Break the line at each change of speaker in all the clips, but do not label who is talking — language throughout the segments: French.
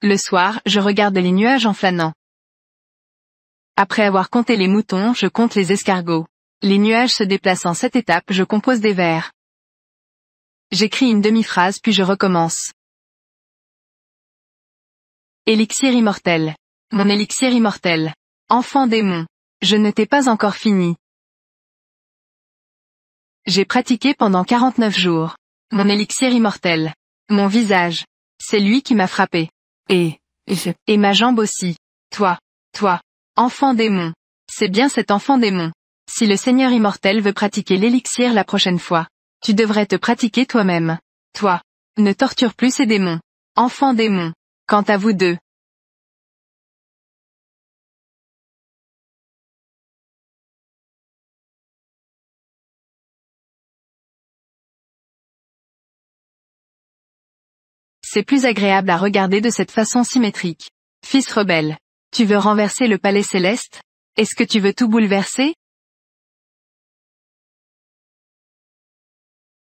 Le soir, je regarde les nuages en flânant. Après avoir compté les moutons, je compte les escargots. Les nuages se déplacent en 7 étapes, je compose des vers. J'écris une demi-phrase puis je recommence. Élixir immortel. Mon élixir immortel. Enfant démon. Je ne t'ai pas encore fini. J'ai pratiqué pendant 49 jours. Mon élixir immortel. Mon visage. C'est lui qui m'a frappé. Et ma jambe aussi. Toi, enfant démon. C'est bien cet enfant démon. Si le Seigneur immortel veut pratiquer l'élixir la prochaine fois, tu devrais te pratiquer toi-même. Toi. Ne torture plus ces démons. Enfant démon. Quant à vous deux. C'est plus agréable à regarder de cette façon symétrique. Fils rebelle. Tu veux renverser le palais céleste? Est-ce que tu veux tout bouleverser?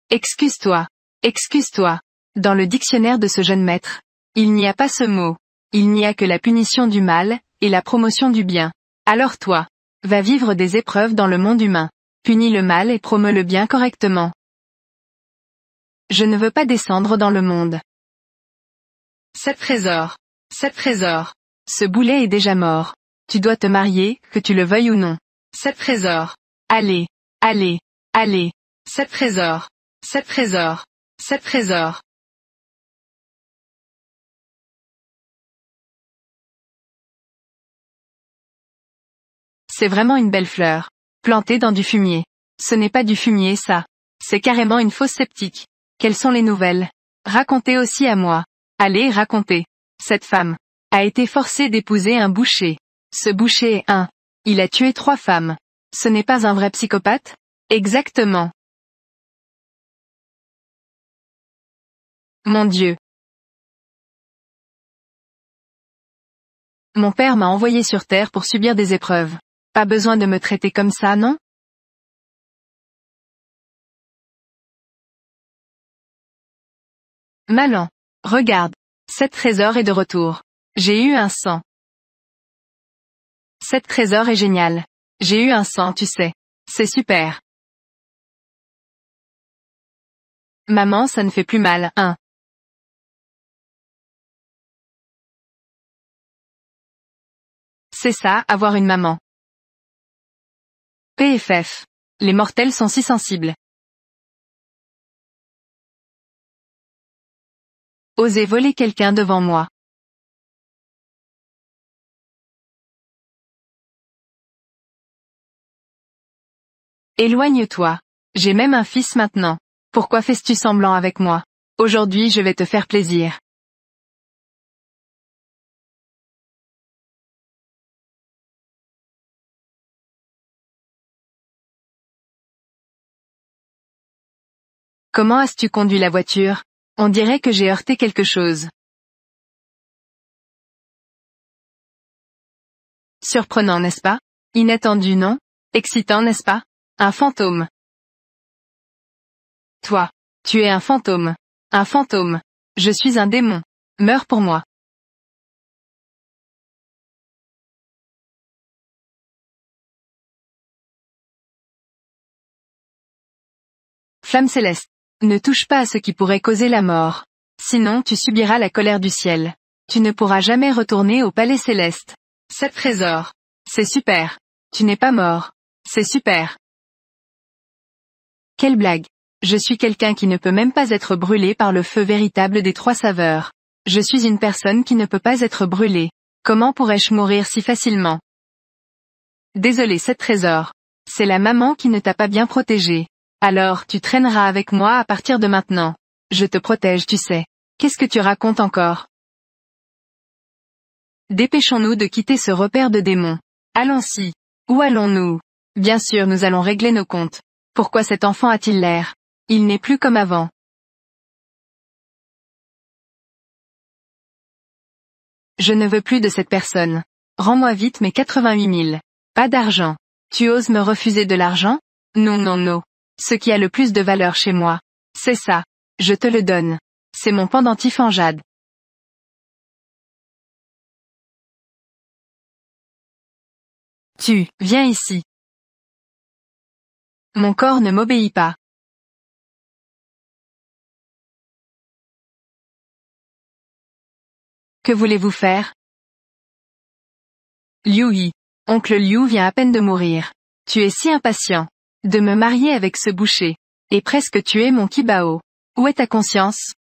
Excuse-toi. Excuse-toi. Dans le dictionnaire de ce jeune maître, il n'y a pas ce mot. Il n'y a que la punition du mal, et la promotion du bien. Alors toi, va vivre des épreuves dans le monde humain. Punis le mal et promeut le bien correctement. Je ne veux pas descendre dans le monde. 7 trésors. 7 trésors. Ce boulet est déjà mort. Tu dois te marier, que tu le veuilles ou non. 7 trésors. Allez, allez, allez. 7 trésors. 7 trésors. 7 trésors. C'est vraiment une belle fleur. Plantée dans du fumier. Ce n'est pas du fumier ça. C'est carrément une fausse sceptique. Quelles sont les nouvelles? Racontez aussi à moi. Allez, racontez. Cette femme a été forcée d'épouser un boucher. Ce boucher est il a tué 3 femmes. Ce n'est pas un vrai psychopathe? Exactement. Mon Dieu. Mon père m'a envoyé sur Terre pour subir des épreuves. Pas besoin de me traiter comme ça, non? Malin. Regarde. 7 trésors est de retour. J'ai eu un 100. 7 trésors est génial. J'ai eu un 100, tu sais. C'est super. Maman, ça ne fait plus mal, C'est ça, avoir une maman. PFF. Les mortels sont si sensibles. Oser voler quelqu'un devant moi. Éloigne-toi. J'ai même un fils maintenant. Pourquoi fais-tu semblant avec moi? Aujourd'hui je vais te faire plaisir. Comment as-tu conduit la voiture? On dirait que j'ai heurté quelque chose. Surprenant, n'est-ce pas? Inattendu, non? Excitant, n'est-ce pas? Un fantôme. Toi. Tu es un fantôme. Un fantôme. Je suis un démon. Meurs pour moi. Flamme céleste. Ne touche pas à ce qui pourrait causer la mort. Sinon tu subiras la colère du ciel. Tu ne pourras jamais retourner au palais céleste. 7 trésors. C'est super. Tu n'es pas mort. C'est super. Quelle blague. Je suis quelqu'un qui ne peut même pas être brûlé par le feu véritable des 3 saveurs. Je suis une personne qui ne peut pas être brûlée. Comment pourrais-je mourir si facilement? Désolé 7 trésors. C'est la maman qui ne t'a pas bien protégé. Alors tu traîneras avec moi à partir de maintenant. Je te protège, tu sais. Qu'est-ce que tu racontes encore? Dépêchons-nous de quitter ce repère de démons. Allons-y. Où allons-nous? Bien sûr nous allons régler nos comptes. Pourquoi cet enfant a-t-il l'air? Il n'est plus comme avant. Je ne veux plus de cette personne. Rends-moi vite mes 88 000. Pas d'argent. Tu oses me refuser de l'argent? Non non non. Ce qui a le plus de valeur chez moi. C'est ça. Je te le donne. C'est mon pendentif en jade. Viens ici. Mon corps ne m'obéit pas. Que voulez-vous faire? Liu Yi. Oncle Liu vient à peine de mourir. Tu es si impatient de me marier avec ce boucher. Et presque tuer mon Qibao. Où est ta conscience?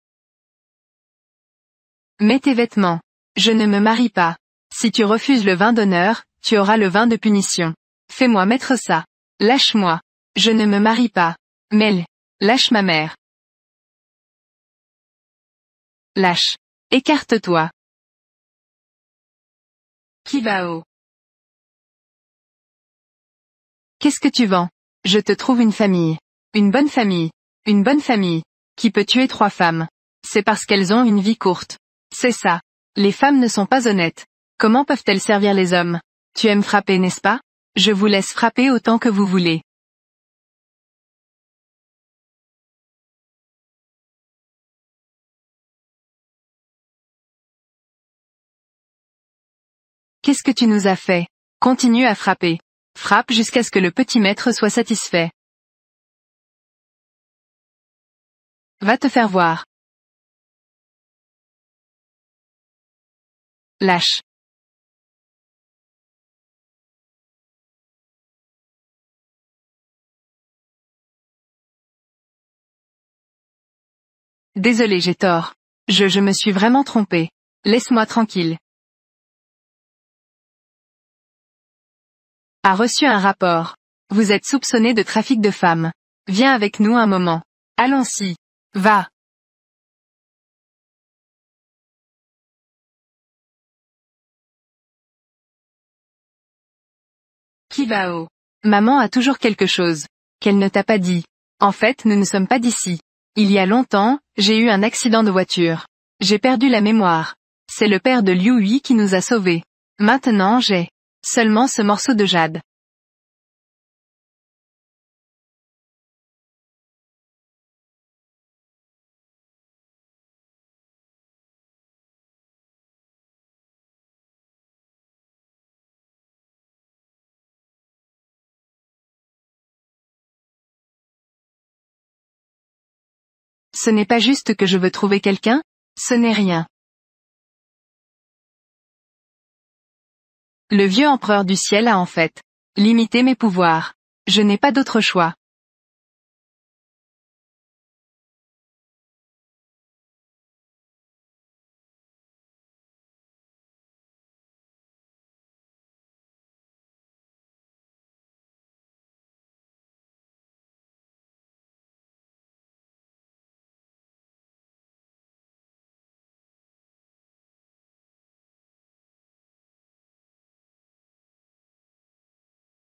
Mets tes vêtements. Je ne me marie pas. Si tu refuses le vin d'honneur, tu auras le vin de punition. Fais-moi mettre ça. Lâche-moi. Je ne me marie pas. Mel. Lâche ma mère. Lâche. Écarte-toi. Qibao. Qu'est-ce que tu vends? Je te trouve une famille. Une bonne famille. Une bonne famille. Qui peut tuer 3 femmes? C'est parce qu'elles ont une vie courte. C'est ça. Les femmes ne sont pas honnêtes. Comment peuvent-elles servir les hommes? Tu aimes frapper, n'est-ce pas? Je vous laisse frapper autant que vous voulez. Qu'est-ce que tu nous as fait? Continue à frapper. Frappe jusqu'à ce que le petit maître soit satisfait. Va te faire voir. Lâche. Désolé, j'ai tort. Je me suis vraiment trompé. Laisse-moi tranquille. A reçu un rapport. Vous êtes soupçonné de trafic de femmes. Viens avec nous un moment. Allons-y. Va. Qibao. Maman a toujours quelque chose. Qu'elle ne t'a pas dit. En fait, nous ne sommes pas d'ici. Il y a longtemps, j'ai eu un accident de voiture. J'ai perdu la mémoire. C'est le père de Liu Yi qui nous a sauvés. Maintenant j'ai seulement ce morceau de jade. Ce n'est pas juste que je veux trouver quelqu'un? Ce n'est rien. Le vieux empereur du ciel a en fait limité mes pouvoirs. Je n'ai pas d'autre choix.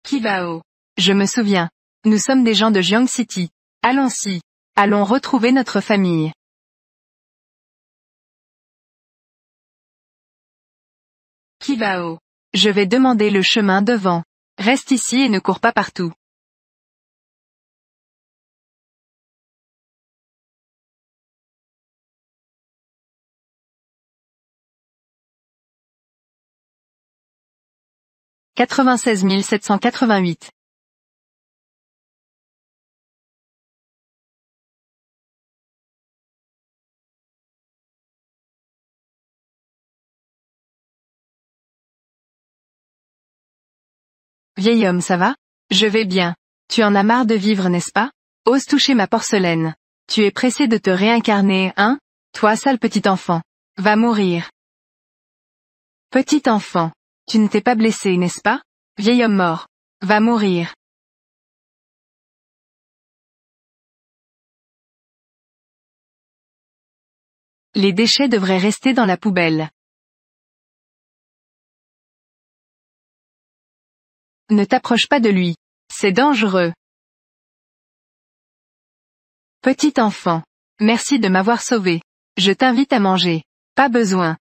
Qibao. Je me souviens. Nous sommes des gens de Jiang City. Allons-y. Allons retrouver notre famille. Qibao. Je vais demander le chemin devant. Reste ici et ne cours pas partout. « 96 788. Vieil homme, ça va? Je vais bien. Tu en as marre de vivre, n'est-ce pas? Ose toucher ma porcelaine. Tu es pressé de te réincarner, hein? Toi, sale petit enfant. Va mourir. Petit enfant. Tu ne t'es pas blessé, n'est-ce pas? Vieil homme mort. Va mourir. Les déchets devraient rester dans la poubelle. Ne t'approche pas de lui. C'est dangereux. Petit enfant. Merci de m'avoir sauvé. Je t'invite à manger. Pas besoin.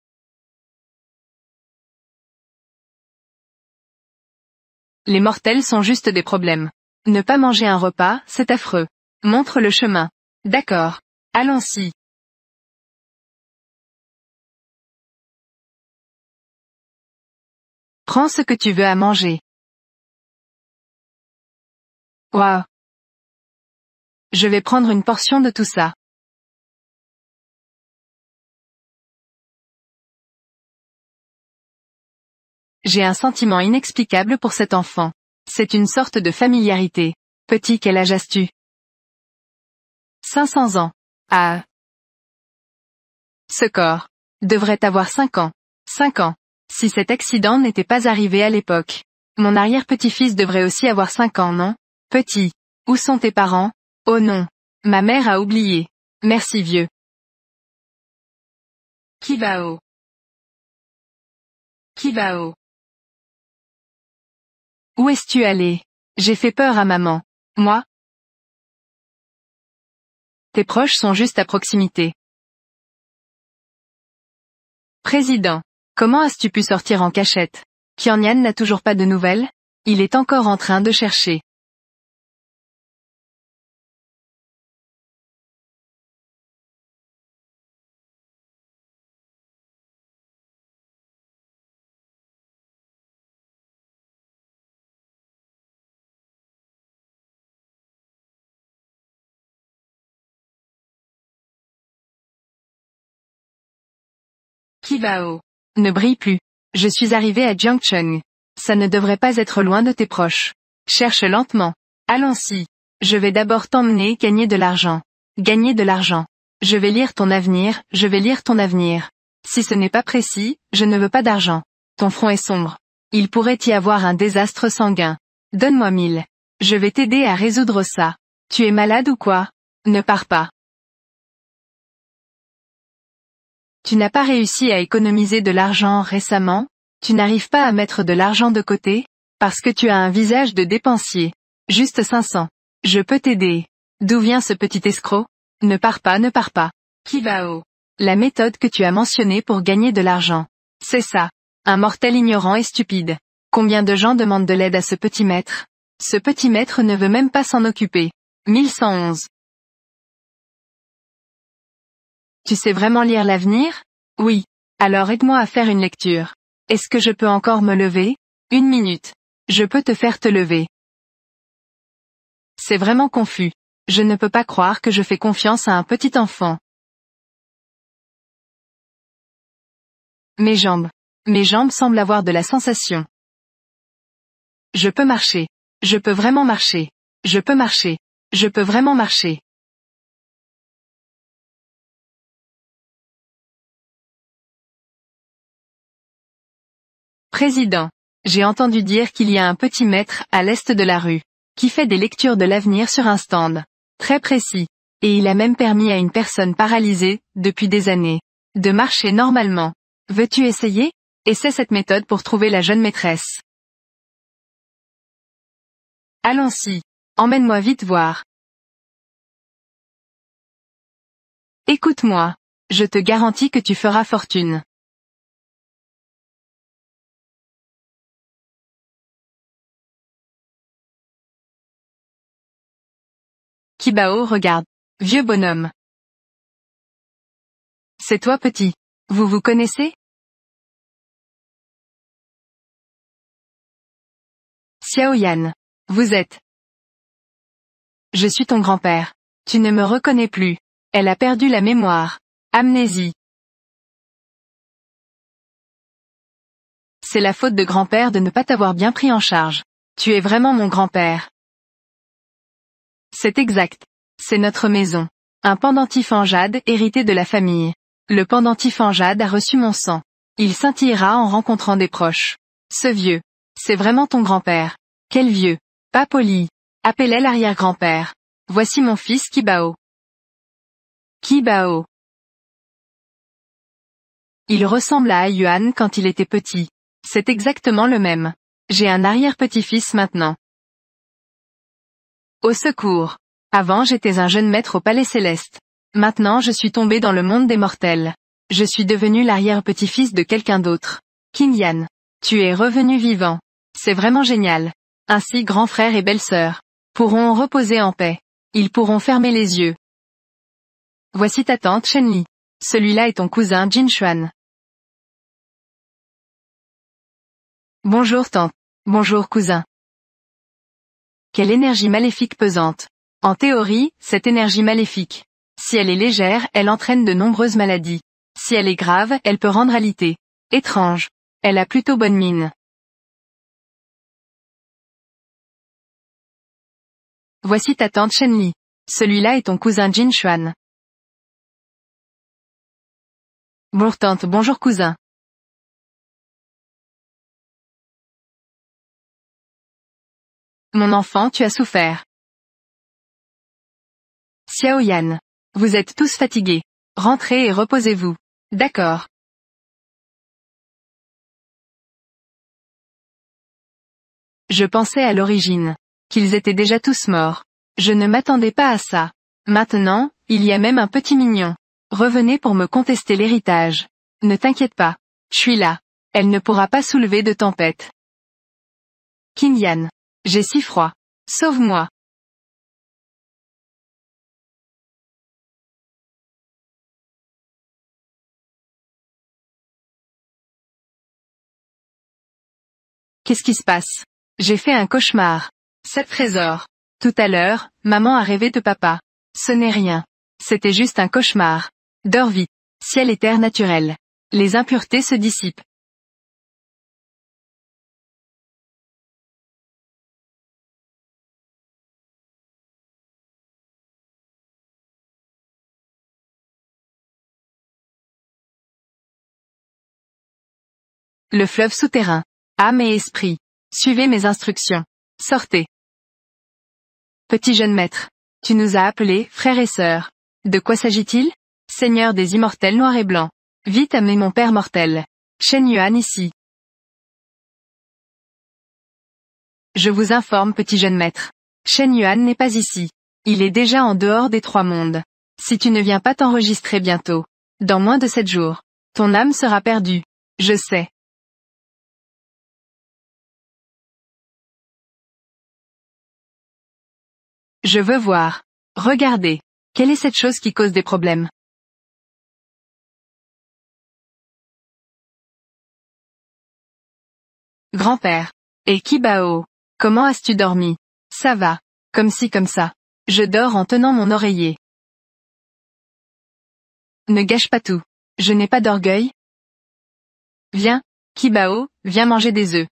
Les mortels sont juste des problèmes. Ne pas manger un repas, c'est affreux. Montre le chemin. D'accord. Allons-y. Prends ce que tu veux à manger. Waouh. Je vais prendre une portion de tout ça. J'ai un sentiment inexplicable pour cet enfant. C'est une sorte de familiarité. Petit, quel âge as-tu? 500 ans. Ah. Ce corps devrait avoir 5 ans. 5 ans. Si cet accident n'était pas arrivé à l'époque. Mon arrière-petit-fils devrait aussi avoir 5 ans, non? Petit. Où sont tes parents? Oh non. Ma mère a oublié. Merci vieux. Kibao. Kibao. Où es-tu allé? J'ai fait peur à maman. Moi? Tes proches sont juste à proximité. Président. Comment as-tu pu sortir en cachette? Pyongyang n'a toujours pas de nouvelles? Il est encore en train de chercher. Kibao. Ne brille plus. Je suis arrivé à Jiangcheng. Ça ne devrait pas être loin de tes proches. Cherche lentement. Allons-y. Je vais d'abord t'emmener gagner de l'argent. Gagner de l'argent. Je vais lire ton avenir, je vais lire ton avenir. Si ce n'est pas précis, je ne veux pas d'argent. Ton front est sombre. Il pourrait y avoir un désastre sanguin. Donne-moi 1000. Je vais t'aider à résoudre ça. Tu es malade ou quoi? Ne pars pas. Tu n'as pas réussi à économiser de l'argent récemment? Tu n'arrives pas à mettre de l'argent de côté? Parce que tu as un visage de dépensier. Juste 500. Je peux t'aider. D'où vient ce petit escroc? Ne pars pas, ne pars pas. Kibao. La méthode que tu as mentionnée pour gagner de l'argent. C'est ça. Un mortel ignorant et stupide. Combien de gens demandent de l'aide à ce petit maître? Ce petit maître ne veut même pas s'en occuper. 1111. Tu sais vraiment lire l'avenir? Oui. Alors aide-moi à faire une lecture. Est-ce que je peux encore me lever? 1 minute. Je peux te faire te lever. C'est vraiment confus. Je ne peux pas croire que je fais confiance à un petit enfant. Mes jambes. Mes jambes semblent avoir de la sensation. Je peux marcher. Je peux vraiment marcher. Je peux marcher. Je peux vraiment marcher. Président. J'ai entendu dire qu'il y a un petit maître à l'est de la rue, qui fait des lectures de l'avenir sur un stand. Très précis. Et il a même permis à une personne paralysée, depuis des années, de marcher normalement. Veux-tu essayer? Essaie cette méthode pour trouver la jeune maîtresse. Allons-y. Emmène-moi vite voir. Écoute-moi. Je te garantis que tu feras fortune. Kibao regarde. Vieux bonhomme. C'est toi petit. Vous vous connaissez? Xiaoyan. Vous êtes. Je suis ton grand-père. Tu ne me reconnais plus. Elle a perdu la mémoire. Amnésie. C'est la faute de grand-père de ne pas t'avoir bien pris en charge. Tu es vraiment mon grand-père. C'est exact. C'est notre maison. Un pendentif en jade hérité de la famille. Le pendentif en jade a reçu mon sang. Il scintillera en rencontrant des proches. Ce vieux. C'est vraiment ton grand-père. Quel vieux. Pas poli. Appelait l'arrière-grand-père. Voici mon fils Kibao. Kibao. Il ressemble à Yuan quand il était petit. C'est exactement le même. J'ai un arrière-petit-fils maintenant. Au secours. Avant j'étais un jeune maître au palais céleste. Maintenant je suis tombé dans le monde des mortels. Je suis devenu l'arrière-petit-fils de quelqu'un d'autre. Qingyan. Tu es revenu vivant. C'est vraiment génial. Ainsi grand frère et belle-sœur pourront reposer en paix. Ils pourront fermer les yeux. Voici ta tante Shenli. Celui-là est ton cousin Jin Xuan. Bonjour tante. Bonjour cousin. Quelle énergie maléfique pesante. En théorie, cette énergie maléfique. Si elle est légère, elle entraîne de nombreuses maladies. Si elle est grave, elle peut rendre alité. Étrange. Elle a plutôt bonne mine. Voici ta tante Shenli. Celui-là est ton cousin Jin Xuan. Bonjour tante, bonjour cousin. Mon enfant, tu as souffert. Xiao Yan. Vous êtes tous fatigués. Rentrez et reposez-vous. D'accord. Je pensais à l'origine qu'ils étaient déjà tous morts. Je ne m'attendais pas à ça. Maintenant, il y a même un petit mignon. Revenez pour me contester l'héritage. Ne t'inquiète pas. Je suis là. Elle ne pourra pas soulever de tempête. Qin Yan. J'ai si froid. Sauve-moi. Qu'est-ce qui se passe? J'ai fait un cauchemar. 7 trésors. Tout à l'heure, maman a rêvé de papa. Ce n'est rien. C'était juste un cauchemar. Dors vite. Ciel et terre naturel. Les impuretés se dissipent. Le fleuve souterrain. Âme et esprit. Suivez mes instructions. Sortez. Petit jeune maître. Tu nous as appelés, frères et sœurs. De quoi s'agit-il? Seigneur des immortels noirs et blancs. Vite amenez mon père mortel. Shen Yuan ici. Je vous informe petit jeune maître. Shen Yuan n'est pas ici. Il est déjà en dehors des 3 mondes. Si tu ne viens pas t'enregistrer bientôt, dans moins de 7 jours, ton âme sera perdue. Je sais. Je veux voir. Regardez. Quelle est cette chose qui cause des problèmes? Grand-père. Et Kibao. Comment as-tu dormi? Ça va. Comme ci comme ça. Je dors en tenant mon oreiller. Ne gâche pas tout. Je n'ai pas d'orgueil. Viens, Kibao, viens manger des œufs.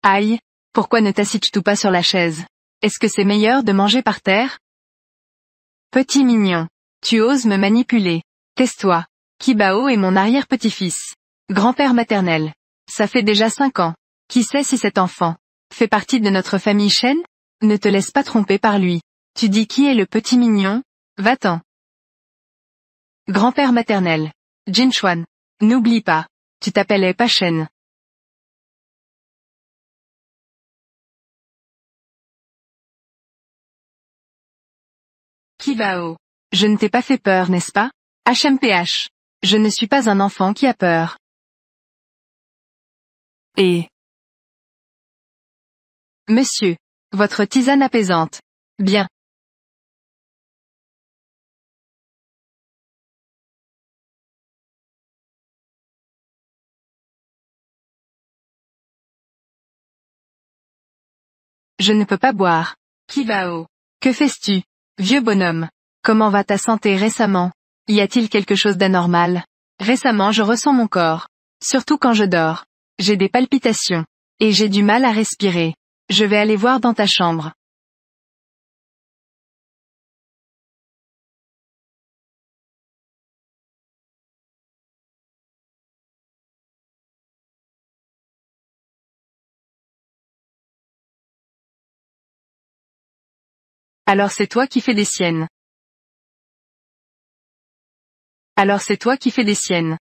Aïe, pourquoi ne t'assieds-tu pas sur la chaise? Est-ce que c'est meilleur de manger par terre? Petit mignon. Tu oses me manipuler. Tais-toi. Kibao est mon arrière-petit-fils. Grand-père maternel. Ça fait déjà 5 ans. Qui sait si cet enfant fait partie de notre famille Shen? Ne te laisse pas tromper par lui. Tu dis qui est le petit mignon? Va-t'en. Grand-père maternel. Jin Xuan. N'oublie pas. Tu t'appelais pas Shen. Kibao. Je ne t'ai pas fait peur, n'est-ce pas? HMPH. Je ne suis pas un enfant qui a peur. Et... Monsieur. Votre tisane apaisante. Bien. Je ne peux pas boire. Kibao. Que fais-tu? Vieux bonhomme. Comment va ta santé récemment? Y a-t-il quelque chose d'anormal? Récemment je ressens mon corps. Surtout quand je dors. J'ai des palpitations. Et j'ai du mal à respirer. Je vais aller voir dans ta chambre. Alors c'est toi qui fais des siennes. Alors c'est toi qui fais des siennes.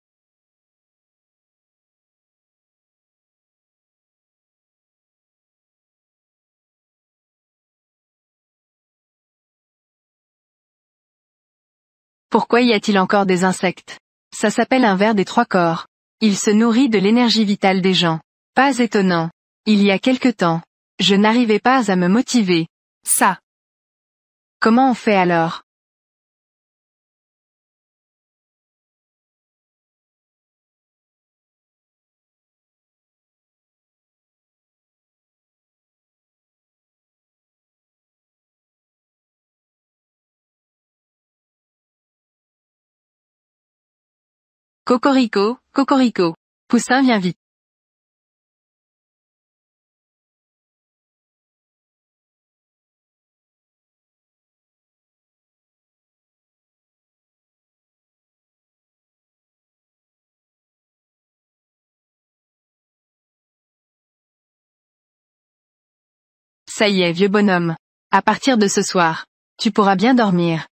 Pourquoi y a-t-il encore des insectes? Ça s'appelle un ver des 3 corps. Il se nourrit de l'énergie vitale des gens. Pas étonnant. Il y a quelque temps, je n'arrivais pas à me motiver. Ça. Comment on fait alors? Cocorico, cocorico. Poussin viens vite. Ça y est, vieux bonhomme. À partir de ce soir, tu pourras bien dormir.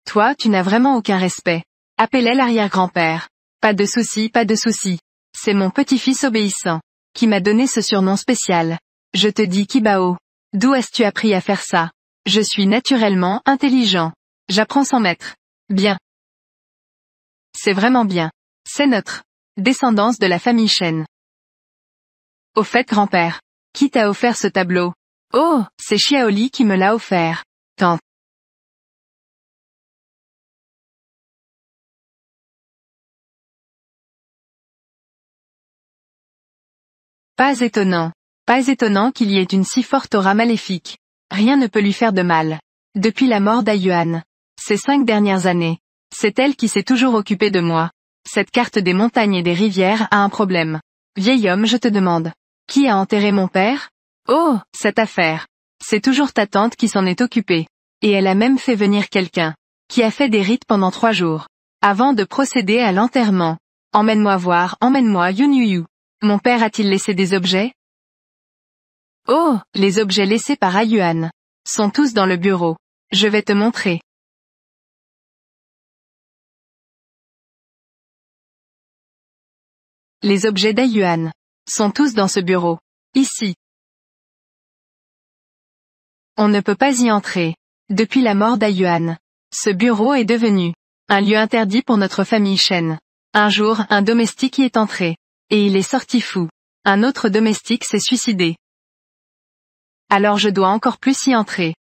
Toi, tu n'as vraiment aucun respect. Appelait l'arrière-grand-père. Pas de souci, pas de souci. C'est mon petit-fils obéissant, qui m'a donné ce surnom spécial. Je te dis Kibao. D'où as-tu appris à faire ça? Je suis naturellement intelligent. J'apprends sans maître. Bien. C'est vraiment bien. C'est notre descendance de la famille Shen. Au fait, grand-père, qui t'a offert ce tableau? Oh, c'est Xiaoli qui me l'a offert. Tant. Pas étonnant. Pas étonnant qu'il y ait une si forte aura maléfique. Rien ne peut lui faire de mal. Depuis la mort d'Aiyuan. Ces 5 dernières années. C'est elle qui s'est toujours occupée de moi. Cette carte des montagnes et des rivières a un problème. Vieil homme, je te demande. Qui a enterré mon père? Oh, cette affaire. C'est toujours ta tante qui s'en est occupée. Et elle a même fait venir quelqu'un. Qui a fait des rites pendant 3 jours. Avant de procéder à l'enterrement. Emmène-moi voir, emmène-moi Yun Yu Yu. Mon père a-t-il laissé des objets? Oh, les objets laissés par Aiyuan. Sont tous dans le bureau. Je vais te montrer. Les objets d'Aiyuan. Sont tous dans ce bureau. Ici. On ne peut pas y entrer. Depuis la mort d'Aiyuan. Ce bureau est devenu un lieu interdit pour notre famille Shen. Un jour, un domestique y est entré. Et il est sorti fou. Un autre domestique s'est suicidé. Alors je dois encore plus y entrer.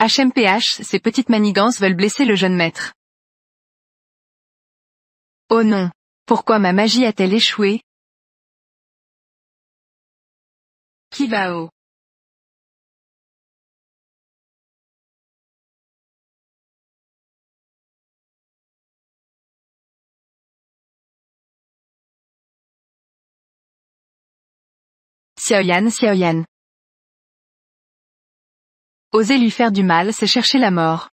HMPH, ces petites manigances veulent blesser le jeune maître. Oh non. Pourquoi ma magie a-t-elle échoué? Kibao. Xiaoyan, Xiaoyan. Oser lui faire du mal, c'est chercher la mort.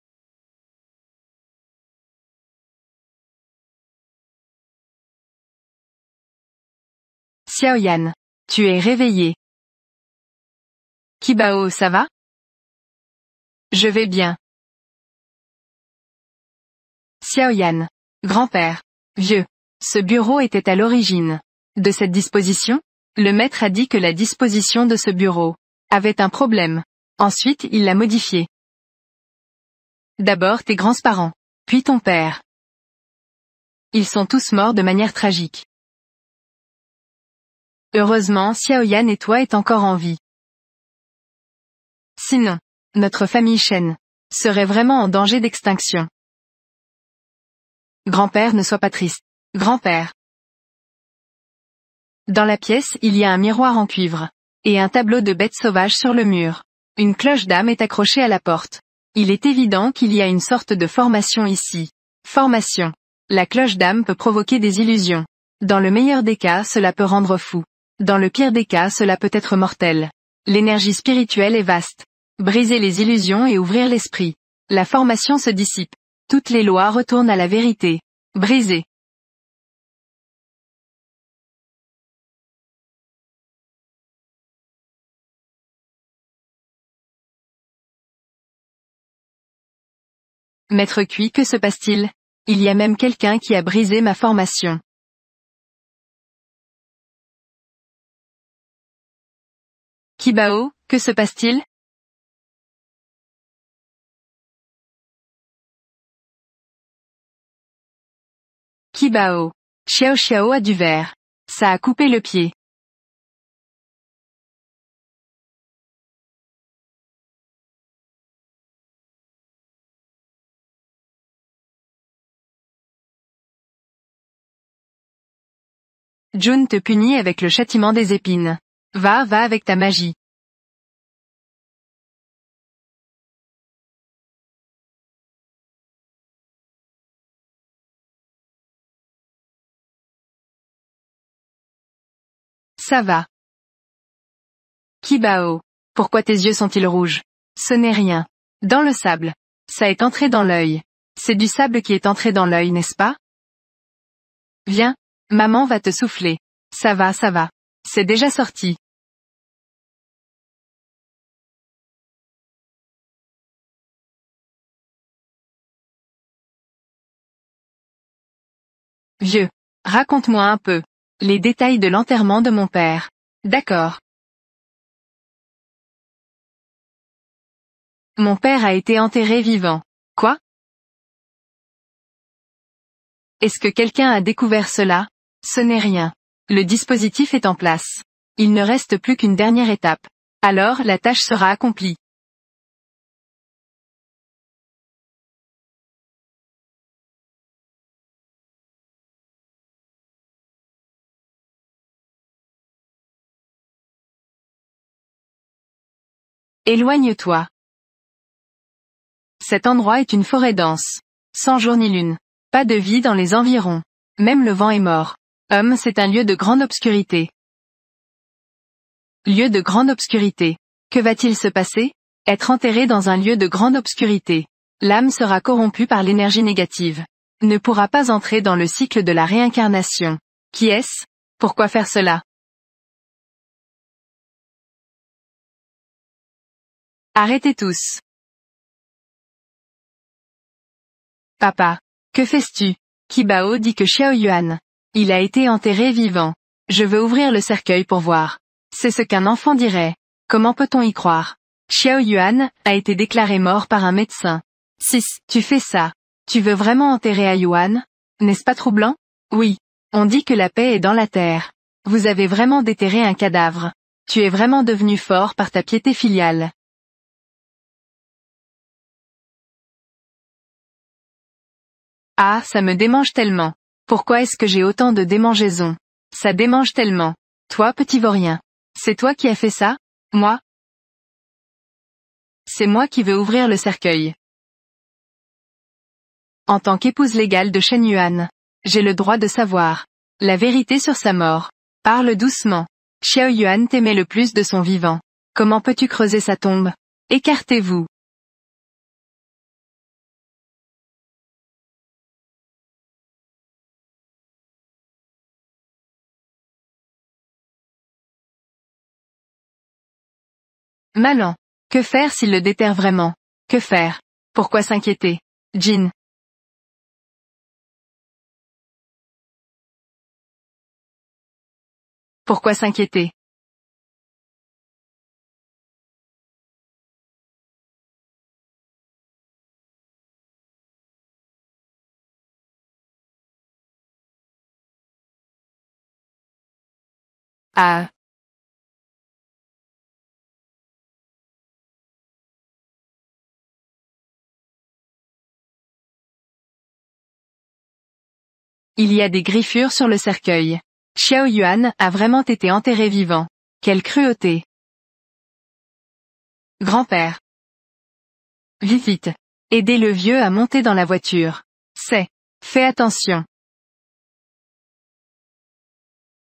Xiaoyan. Tu es réveillé. Kibao, ça va? Je vais bien. Xiaoyan. Grand-père. Vieux. Ce bureau était à l'origine de cette disposition? Le maître a dit que la disposition de ce bureau avait un problème. Ensuite, il l'a modifié. D'abord tes grands-parents. Puis ton père. Ils sont tous morts de manière tragique. Heureusement, Xiaoyan et toi est encore en vie. Sinon, notre famille Shen serait vraiment en danger d'extinction. Grand-père, ne sois pas triste. Grand-père. Dans la pièce, il y a un miroir en cuivre. Et un tableau de bêtes sauvages sur le mur. Une cloche d'âme est accrochée à la porte. Il est évident qu'il y a une sorte de formation ici. Formation. La cloche d'âme peut provoquer des illusions. Dans le meilleur des cas, cela peut rendre fou. Dans le pire des cas, cela peut être mortel. L'énergie spirituelle est vaste. Briser les illusions et ouvrir l'esprit. La formation se dissipe. Toutes les lois retournent à la vérité. Briser. Maître Cui, que se passe-t-il? Il y a même quelqu'un qui a brisé ma formation. Kibao, que se passe-t-il? Kibao. Xiao Xiao a du verre. Ça a coupé le pied. Jun te punit avec le châtiment des épines. Va avec ta magie. Ça va. Kibao. Pourquoi tes yeux sont-ils rouges? Ce n'est rien. Dans le sable. Ça est entré dans l'œil. C'est du sable qui est entré dans l'œil, n'est-ce pas? Viens. Maman va te souffler. Ça va. C'est déjà sorti. Vieux. Raconte-moi un peu. Les détails de l'enterrement de mon père. D'accord. Mon père a été enterré vivant. Quoi? Est-ce que quelqu'un a découvert cela? Ce n'est rien. Le dispositif est en place. Il ne reste plus qu'une dernière étape. Alors la tâche sera accomplie. Éloigne-toi. Cet endroit est une forêt dense. Sans jour ni lune. Pas de vie dans les environs. Même le vent est mort. C'est un lieu de grande obscurité. Lieu de grande obscurité. Que va-t-il se passer? Être enterré dans un lieu de grande obscurité. L'âme sera corrompue par l'énergie négative. Ne pourra pas entrer dans le cycle de la réincarnation. Qui est-ce? Pourquoi faire cela? Arrêtez tous. Papa. Que fais-tu? Kibao dit que Xiao Yuan. Il a été enterré vivant. Je veux ouvrir le cercueil pour voir. C'est ce qu'un enfant dirait. Comment peut-on y croire? Xiao Yuan a été déclaré mort par un médecin. 6. Tu fais ça. Tu veux vraiment enterrer à Yuan? N'est-ce pas troublant? Oui. On dit que la paix est dans la terre. Vous avez vraiment déterré un cadavre. Tu es vraiment devenu fort par ta piété filiale. Ah, ça me démange tellement. Pourquoi est-ce que j'ai autant de démangeaisons? Ça démange tellement. Toi, petit vaurien. C'est toi qui as fait ça? Moi? C'est moi qui veux ouvrir le cercueil. En tant qu'épouse légale de Shen Yuan, j'ai le droit de savoir la vérité sur sa mort. Parle doucement. Xiao Yuan t'aimait le plus de son vivant. Comment peux-tu creuser sa tombe? Écartez-vous. Malin. Que faire s'il le déterre vraiment? Que faire? Pourquoi s'inquiéter? Jin. Pourquoi s'inquiéter? Ah. Il y a des griffures sur le cercueil. Xiao Yuan a vraiment été enterré vivant. Quelle cruauté. Grand-père. Vite. Aidez le vieux à monter dans la voiture. Fais attention.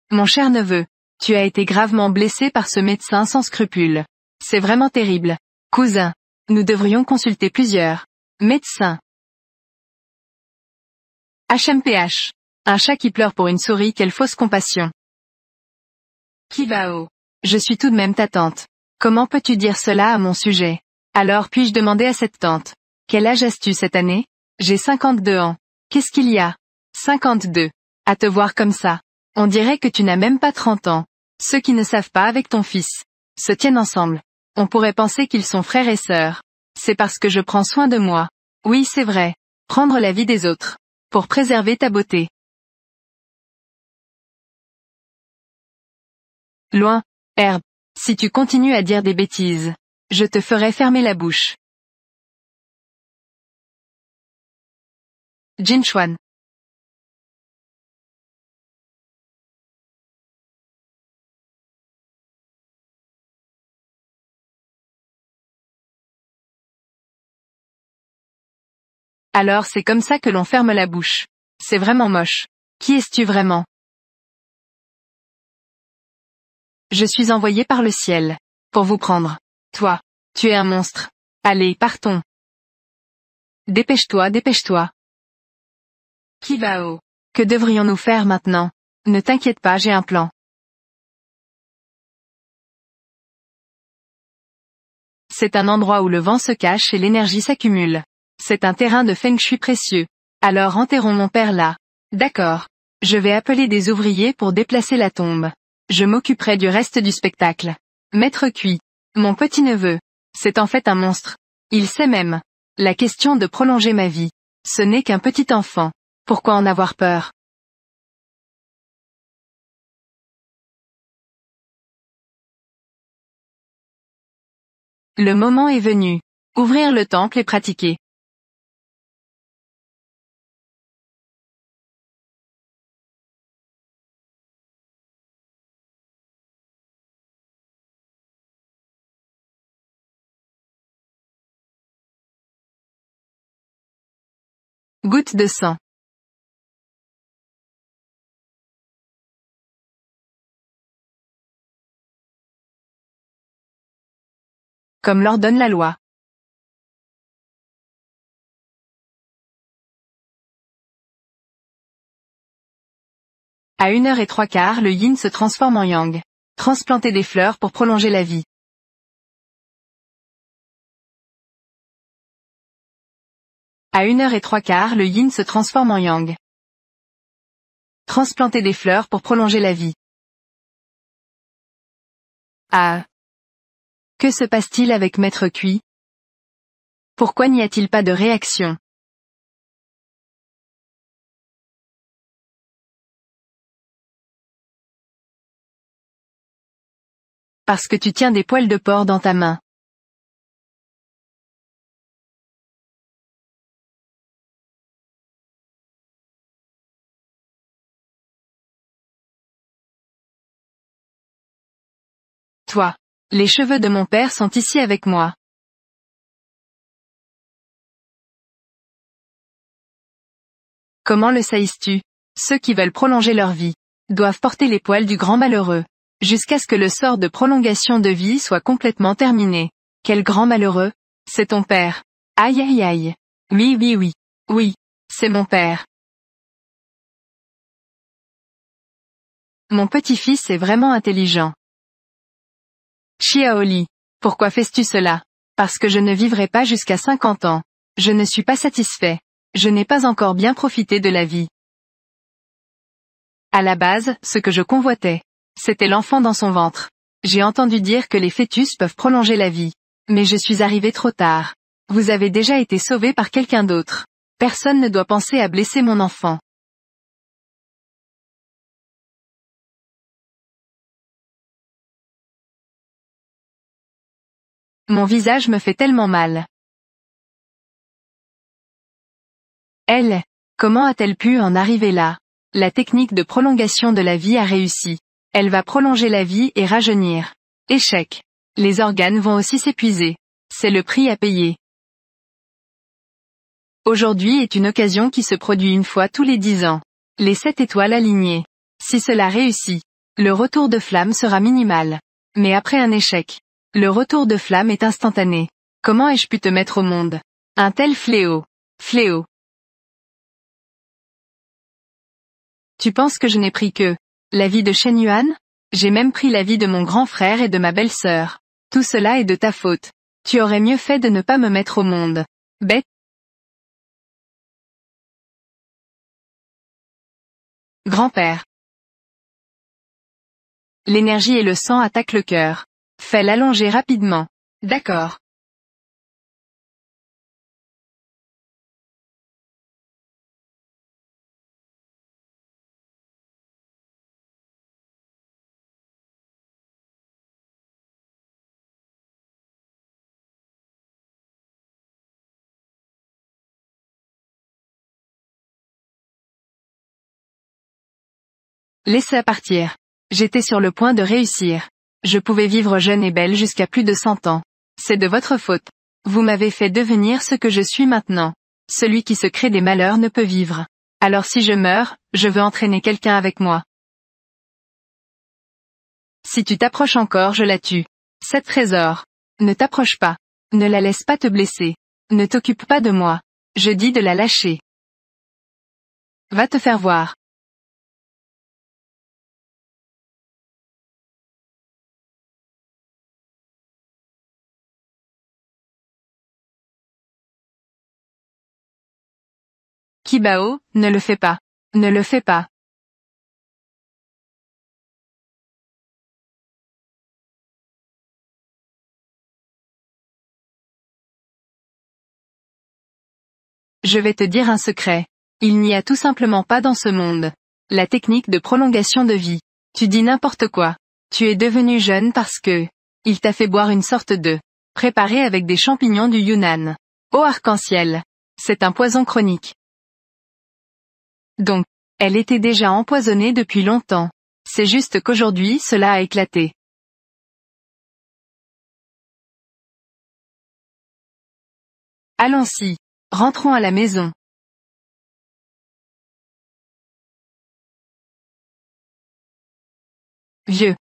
Mon cher neveu. Tu as été gravement blessé par ce médecin sans scrupules. C'est vraiment terrible. Cousin. Nous devrions consulter plusieurs médecins. HMPH. Un chat qui pleure pour une souris, quelle fausse compassion. Kibao. Je suis tout de même ta tante. Comment peux-tu dire cela à mon sujet? Alors puis-je demander à cette tante? Quel âge as-tu cette année? J'ai 52 ans. Qu'est-ce qu'il y a? 52. À te voir comme ça. On dirait que tu n'as même pas 30 ans. Ceux qui ne savent pas avec ton fils. se tiennent ensemble. On pourrait penser qu'ils sont frères et sœurs. C'est parce que je prends soin de moi. Oui, c'est vrai. Prendre la vie des autres. Pour préserver ta beauté. Loin, Herbe. Si tu continues à dire des bêtises, je te ferai fermer la bouche. Jin Chuan. Alors c'est comme ça que l'on ferme la bouche. C'est vraiment moche. Qui es-tu vraiment? Je suis envoyé par le ciel. Pour vous prendre. Toi. Tu es un monstre. Allez, partons. Dépêche-toi, dépêche-toi. Kibao. Que devrions-nous faire maintenant? Ne t'inquiète pas, j'ai un plan. C'est un endroit où le vent se cache et l'énergie s'accumule. C'est un terrain de feng shui précieux. Alors enterrons mon père là. D'accord. Je vais appeler des ouvriers pour déplacer la tombe. Je m'occuperai du reste du spectacle. Maître Cui. Mon petit-neveu. C'est en fait un monstre. Il sait même. La question de prolonger ma vie. Ce n'est qu'un petit enfant. Pourquoi en avoir peur? Le moment est venu. Ouvrir le temple et pratiquer. Goutte de sang. Comme l'ordonne la loi. À 1h03, le yin se transforme en yang. Transplanter des fleurs pour prolonger la vie. À 1h03, le yin se transforme en yang. Transplanter des fleurs pour prolonger la vie. Ah. Que se passe-t-il avec Maître Cui? Pourquoi n'y a-t-il pas de réaction? Parce que tu tiens des poils de porc dans ta main. Toi. Les cheveux de mon père sont ici avec moi. Comment le saisisses-tu? Ceux qui veulent prolonger leur vie doivent porter les poils du grand malheureux, jusqu'à ce que le sort de prolongation de vie soit complètement terminé. Quel grand malheureux? C'est ton père. Aïe aïe aïe. Oui oui oui. Oui. C'est mon père. Mon petit-fils est vraiment intelligent. Xiaoli. Pourquoi fais-tu cela? Parce que je ne vivrai pas jusqu'à 50 ans. Je ne suis pas satisfait. Je n'ai pas encore bien profité de la vie. À la base, ce que je convoitais, c'était l'enfant dans son ventre. J'ai entendu dire que les fœtus peuvent prolonger la vie. Mais je suis arrivé trop tard. Vous avez déjà été sauvé par quelqu'un d'autre. Personne ne doit penser à blesser mon enfant. Mon visage me fait tellement mal. Elle, comment a-t-elle pu en arriver là? La technique de prolongation de la vie a réussi. Elle va prolonger la vie et rajeunir. Échec. Les organes vont aussi s'épuiser. C'est le prix à payer. Aujourd'hui est une occasion qui se produit une fois tous les 10 ans. Les 7 étoiles alignées. Si cela réussit, le retour de flamme sera minimal. Mais après un échec, le retour de flamme est instantané. Comment ai-je pu te mettre au monde? Un tel fléau. Fléau. Tu penses que je n'ai pris que la vie de Shen Yuan? J'ai même pris la vie de mon grand frère et de ma belle-sœur. Tout cela est de ta faute. Tu aurais mieux fait de ne pas me mettre au monde. Bête. Grand-père. L'énergie et le sang attaquent le cœur. Fais l'allonger rapidement. D'accord. Laisse-la partir. J'étais sur le point de réussir. Je pouvais vivre jeune et belle jusqu'à plus de 100 ans. C'est de votre faute. Vous m'avez fait devenir ce que je suis maintenant. Celui qui se crée des malheurs ne peut vivre. Alors si je meurs, je veux entraîner quelqu'un avec moi. Si tu t'approches encore, je la tue. 7 trésors. Ne t'approche pas. Ne la laisse pas te blesser. Ne t'occupe pas de moi. Je dis de la lâcher. Va te faire voir. Kibao, ne le fais pas. Ne le fais pas. Je vais te dire un secret. Il n'y a tout simplement pas dans ce monde. La technique de prolongation de vie. Tu dis n'importe quoi. Tu es devenu jeune parce que il t'a fait boire une sorte de préparé avec des champignons du Yunnan. Eau arc-en-ciel. C'est un poison chronique. Donc, elle était déjà empoisonnée depuis longtemps. C'est juste qu'aujourd'hui cela a éclaté. Allons-y. Rentrons à la maison. Vieux.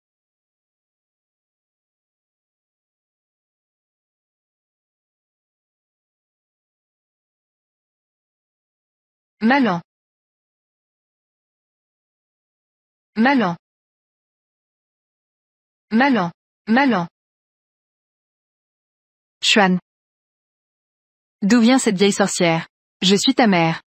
Malin. Malin. Malin. Malin. Xuan. D'où vient cette vieille sorcière? Je suis ta mère.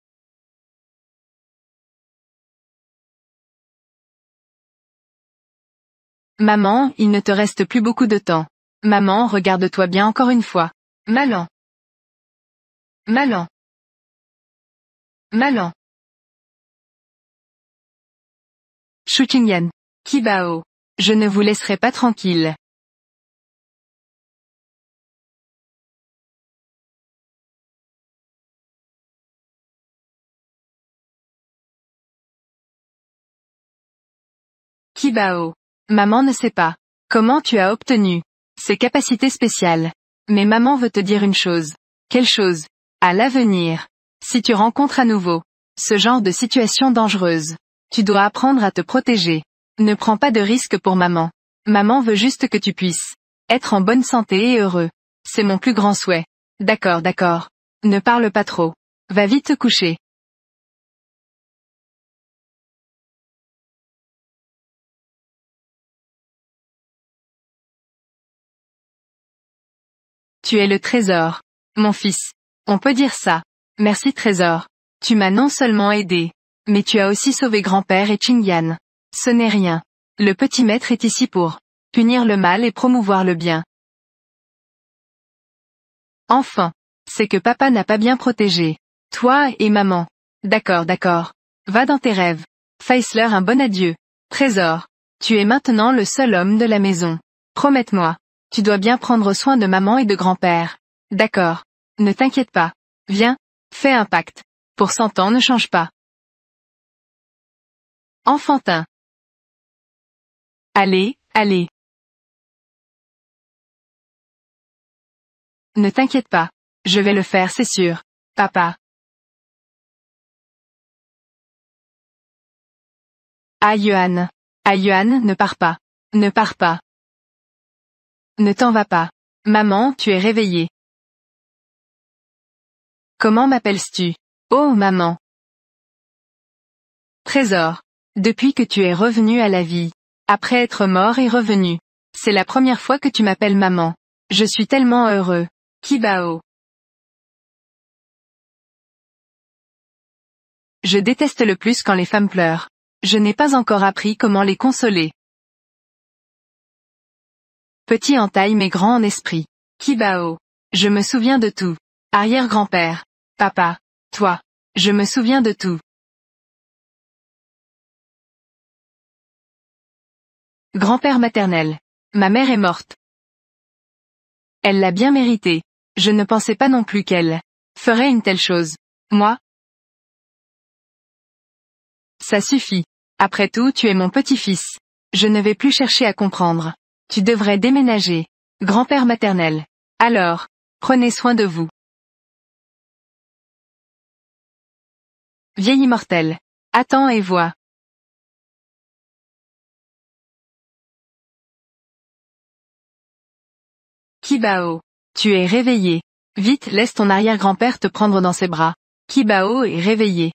Maman, il ne te reste plus beaucoup de temps. Maman, regarde-toi bien encore une fois. Malin. Malin. Malin. Shu Qingyan. Kibao. Je ne vous laisserai pas tranquille. Kibao. Maman ne sait pas. Comment tu as obtenu ces capacités spéciales. Mais maman veut te dire une chose. Quelle chose? À l'avenir. Si tu rencontres à nouveau ce genre de situation dangereuse, tu dois apprendre à te protéger. Ne prends pas de risques pour maman. Maman veut juste que tu puisses être en bonne santé et heureux. C'est mon plus grand souhait. D'accord, d'accord. Ne parle pas trop. Va vite te coucher. Tu es le trésor. Mon fils. On peut dire ça. Merci trésor. Tu m'as non seulement aidé, mais tu as aussi sauvé grand-père et Qingyan. Ce n'est rien. Le petit maître est ici pour punir le mal et promouvoir le bien. Enfin. C'est que papa n'a pas bien protégé toi et maman. D'accord, d'accord. Va dans tes rêves. Faisler un bon adieu. Trésor. Tu es maintenant le seul homme de la maison. Promette-moi. Tu dois bien prendre soin de maman et de grand-père. D'accord. Ne t'inquiète pas. Viens. Fais un pacte. Pour 100 ans ne change pas. Enfantin. Allez, allez. Ne t'inquiète pas. Je vais le faire, c'est sûr. Papa. Ah Yuan. Ah Yuan, ne pars pas. Ne pars pas. Ne t'en vas pas. Maman, tu es réveillée. Comment m'appelles-tu? Oh maman. Trésor. Depuis que tu es revenu à la vie. Après être mort et revenu. C'est la première fois que tu m'appelles maman. Je suis tellement heureux. Kibao. Je déteste le plus quand les femmes pleurent. Je n'ai pas encore appris comment les consoler. Petit en taille mais grand en esprit. Kibao. Je me souviens de tout. Arrière-grand-père. Papa. Toi. Je me souviens de tout. Grand-père maternel. Ma mère est morte. Elle l'a bien mérité. Je ne pensais pas non plus qu'elle ferait une telle chose. Moi? Ça suffit. Après tout, tu es mon petit-fils. Je ne vais plus chercher à comprendre. Tu devrais déménager. Grand-père maternel. Alors, prenez soin de vous. Vieil immortel. Attends et vois. Kibao. Tu es réveillé. Vite, laisse ton arrière-grand-père te prendre dans ses bras. Kibao est réveillé.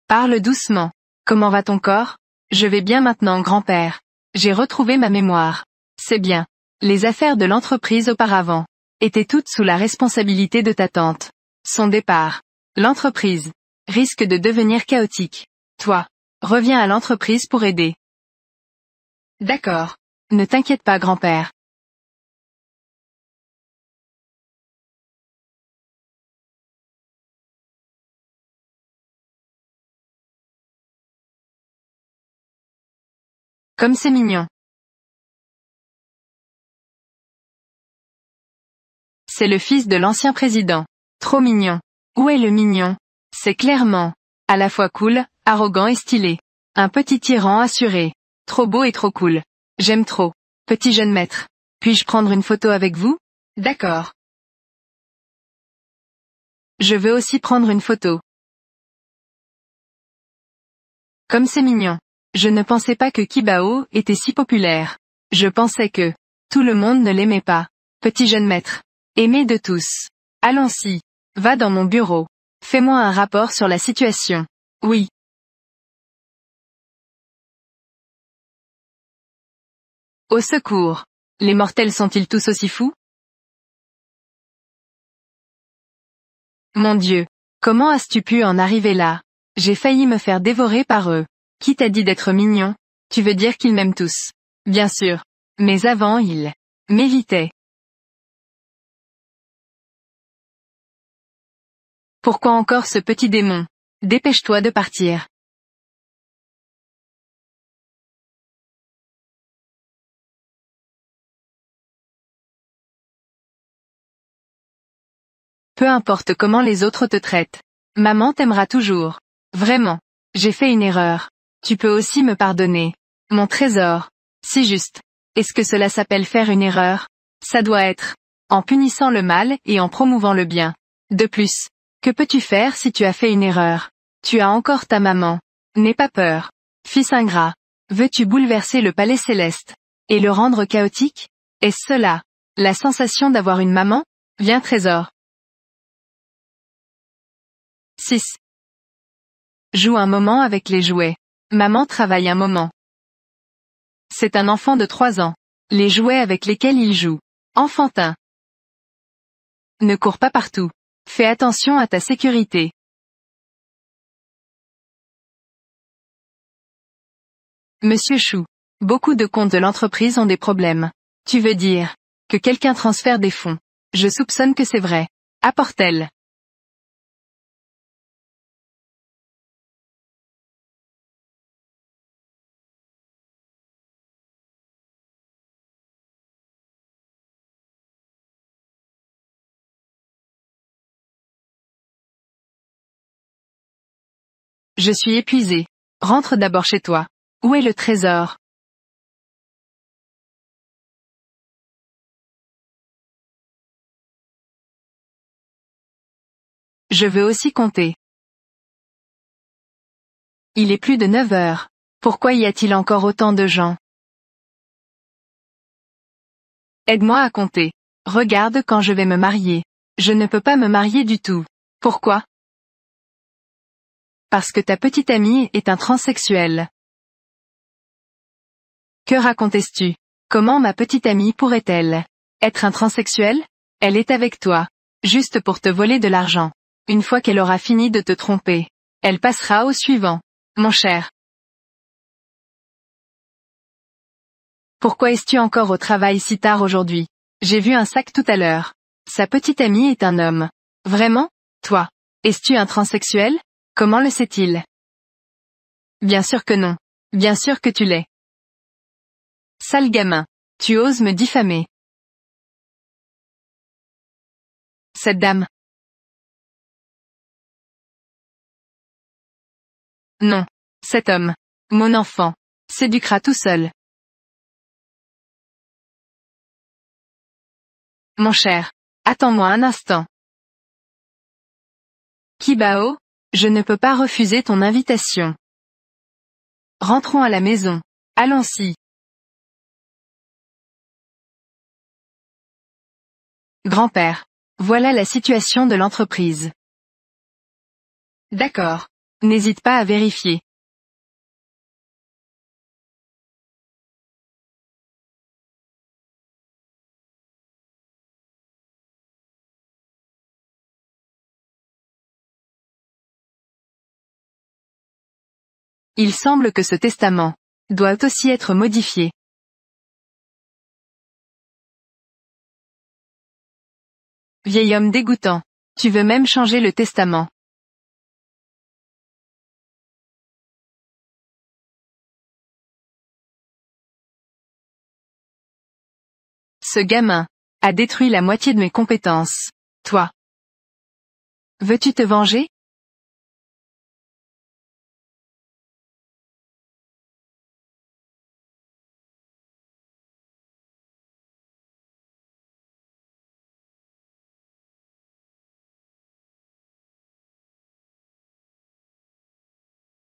Parle doucement. Comment va ton corps? Je vais bien maintenant, grand-père. J'ai retrouvé ma mémoire. C'est bien. Les affaires de l'entreprise auparavant étaient toutes sous la responsabilité de ta tante. Son départ. L'entreprise risque de devenir chaotique. Toi, reviens à l'entreprise pour aider. D'accord. Ne t'inquiète pas, grand-père. Comme c'est mignon. C'est le fils de l'ancien président. Trop mignon. Où est le mignon? C'est clairement à la fois cool, arrogant et stylé. Un petit tyran assuré. Trop beau et trop cool. J'aime trop. Petit jeune maître. Puis-je prendre une photo avec vous? D'accord. Je veux aussi prendre une photo. Comme c'est mignon. Je ne pensais pas que Kibao était si populaire. Je pensais que tout le monde ne l'aimait pas. Petit jeune maître. Aimé de tous. Allons-y. Va dans mon bureau. Fais-moi un rapport sur la situation. Oui. Au secours. Les mortels sont-ils tous aussi fous? Mon Dieu. Comment as-tu pu en arriver là? J'ai failli me faire dévorer par eux. Qui t'a dit d'être mignon? Tu veux dire qu'ils m'aiment tous? Bien sûr. Mais avant ils m'évitaient. Pourquoi encore ce petit démon? Dépêche-toi de partir. Peu importe comment les autres te traitent. Maman t'aimera toujours. Vraiment. J'ai fait une erreur. Tu peux aussi me pardonner. Mon trésor. Si juste. Est-ce que cela s'appelle faire une erreur? Ça doit être. En punissant le mal et en promouvant le bien. De plus. Que peux-tu faire si tu as fait une erreur? Tu as encore ta maman. N'aie pas peur. Fils ingrat. Veux-tu bouleverser le palais céleste? Et le rendre chaotique? Est-ce cela? La sensation d'avoir une maman? Viens trésor. 6. Joue un moment avec les jouets. Maman travaille un moment. C'est un enfant de 3 ans. Les jouets avec lesquels il joue. Enfantin. Ne cours pas partout. Fais attention à ta sécurité. Monsieur Chou. Beaucoup de comptes de l'entreprise ont des problèmes. Tu veux dire que quelqu'un transfère des fonds? Je soupçonne que c'est vrai. Apporte-t-elle. Je suis épuisé. Rentre d'abord chez toi. Où est le trésor? Je veux aussi compter. Il est plus de 9 heures. Pourquoi y a-t-il encore autant de gens? Aide-moi à compter. Regarde quand je vais me marier. Je ne peux pas me marier du tout. Pourquoi? Parce que ta petite amie est un transsexuel. Que racontes-tu? Comment ma petite amie pourrait-elle être un transsexuel? Elle est avec toi. Juste pour te voler de l'argent. Une fois qu'elle aura fini de te tromper, elle passera au suivant. Mon cher. Pourquoi es-tu encore au travail si tard aujourd'hui? J'ai vu un sac tout à l'heure. Sa petite amie est un homme. Vraiment? Toi? Es-tu un transsexuel? Comment le sait-il? Bien sûr que non. Bien sûr que tu l'es. Sale gamin. Tu oses me diffamer. Cette dame. Non. Cet homme. Mon enfant. S'éduquera tout seul. Mon cher. Attends-moi un instant. Kibao, je ne peux pas refuser ton invitation. Rentrons à la maison. Allons-y. Grand-père. Voilà la situation de l'entreprise. D'accord. N'hésite pas à vérifier. Il semble que ce testament doit aussi être modifié. Vieil homme dégoûtant. Tu veux même changer le testament. Ce gamin a détruit la moitié de mes compétences. Toi. Veux-tu te venger?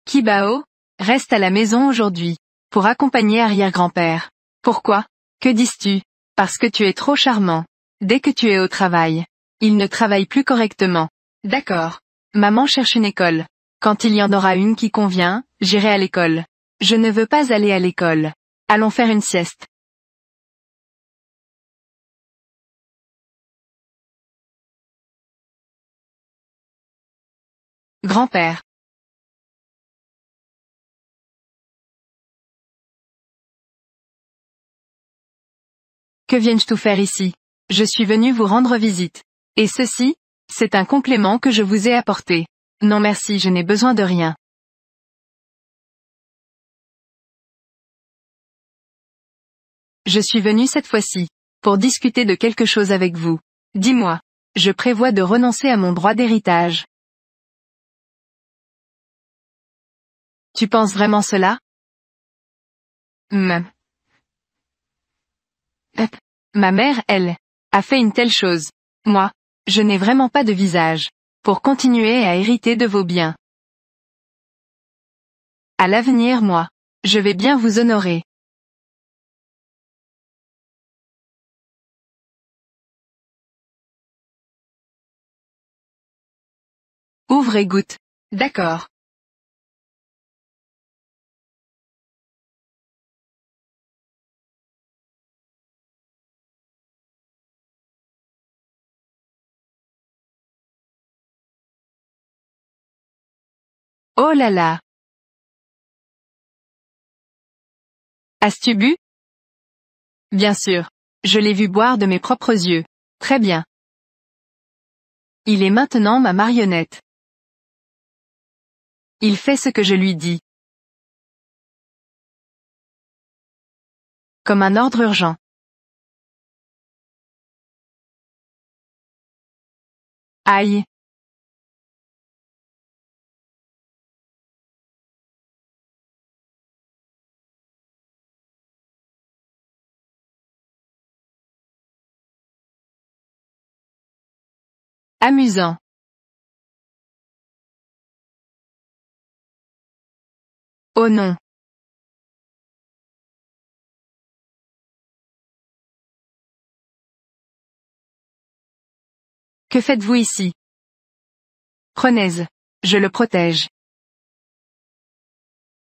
Kibao, reste à la maison aujourd'hui. Pour accompagner arrière-grand-père. Pourquoi? Que dis-tu? Parce que tu es trop charmant. Dès que tu es au travail. Il ne travaille plus correctement. D'accord. Maman cherche une école. Quand il y en aura une qui convient, j'irai à l'école. Je ne veux pas aller à l'école. Allons faire une sieste. Grand-père. Que viens-je tout faire ici? Je suis venu vous rendre visite. Et ceci, c'est un complément que je vous ai apporté. Non merci, je n'ai besoin de rien. Je suis venu cette fois-ci, pour discuter de quelque chose avec vous. Dis-moi. Je prévois de renoncer à mon droit d'héritage. Tu penses vraiment cela? Hmm. Ma mère, elle, a fait une telle chose. Moi, je n'ai vraiment pas de visage. Pour continuer à hériter de vos biens. À l'avenir moi, je vais bien vous honorer. Ouvre et goûte. D'accord. Oh là là. As-tu bu? Bien sûr. Je l'ai vu boire de mes propres yeux. Très bien. Il est maintenant ma marionnette. Il fait ce que je lui dis. Comme un ordre urgent. Aïe. Amusant. Oh non. Que faites-vous ici? Prenez. Je le protège.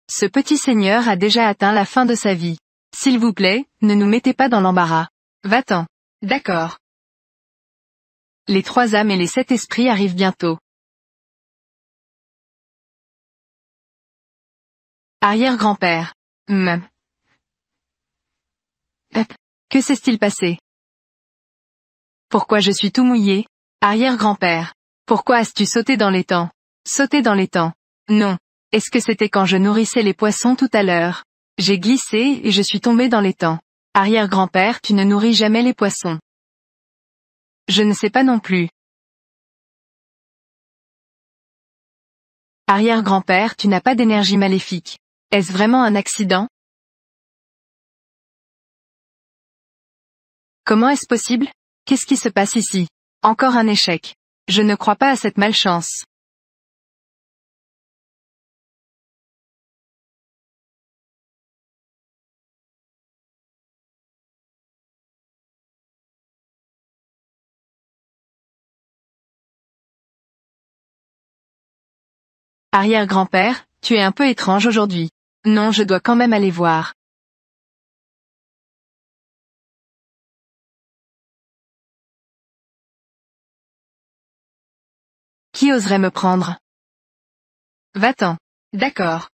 Ce petit seigneur a déjà atteint la fin de sa vie. S'il vous plaît, ne nous mettez pas dans l'embarras. Va-t'en. D'accord. Les 3 âmes et les 7 esprits arrivent bientôt. Arrière-grand-père. Hep. Que s'est-il passé? Pourquoi je suis tout mouillé? Arrière-grand-père. Pourquoi as-tu sauté dans l'étang? Sauté dans l'étang. Non. Est-ce que c'était quand je nourrissais les poissons tout à l'heure? J'ai glissé et je suis tombé dans l'étang. Arrière-grand-père, tu ne nourris jamais les poissons. Je ne sais pas non plus. Arrière-grand-père, tu n'as pas d'énergie maléfique. Est-ce vraiment un accident? Comment est-ce possible? Qu'est-ce qui se passe ici? Encore un échec. Je ne crois pas à cette malchance. Arrière-grand-père, tu es un peu étrange aujourd'hui. Non, je dois quand même aller voir. Qui oserait me prendre? Va-t'en. D'accord.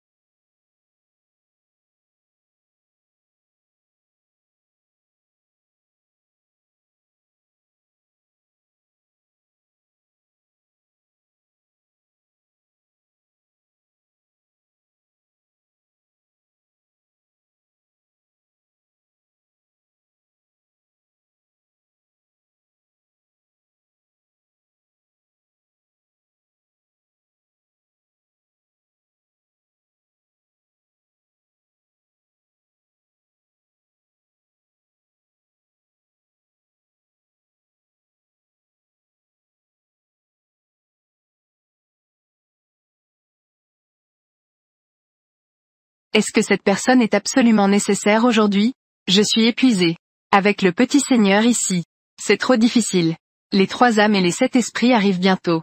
Est-ce que cette personne est absolument nécessaire aujourd'hui? Je suis épuisé. Avec le petit seigneur ici. C'est trop difficile. Les 3 âmes et les 7 esprits arrivent bientôt.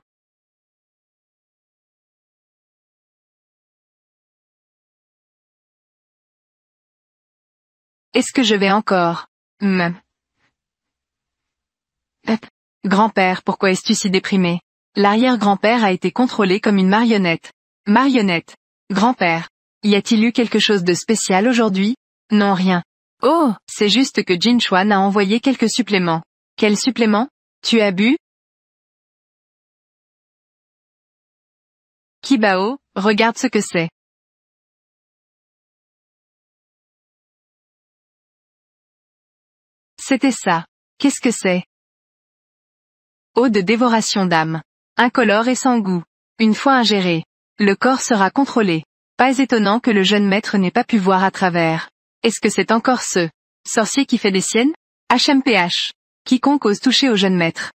Est-ce que je vais encore? Hep. Grand-père, pourquoi es-tu si déprimé? L'arrière-grand-père a été contrôlé comme une marionnette. Marionnette. Grand-père. Y a-t-il eu quelque chose de spécial aujourd'hui? Non, rien. Oh, c'est juste que Jin Chuan a envoyé quelques suppléments. Quels suppléments? Tu as bu? Kibao, regarde ce que c'est. C'était ça. Qu'est-ce que c'est? Eau de dévoration d'âme. Incolore et sans goût. Une fois ingéré, le corps sera contrôlé. Pas étonnant que le jeune maître n'ait pas pu voir à travers. Est-ce que c'est encore ce sorcier qui fait des siennes? HMPH. Quiconque ose toucher au jeune maître.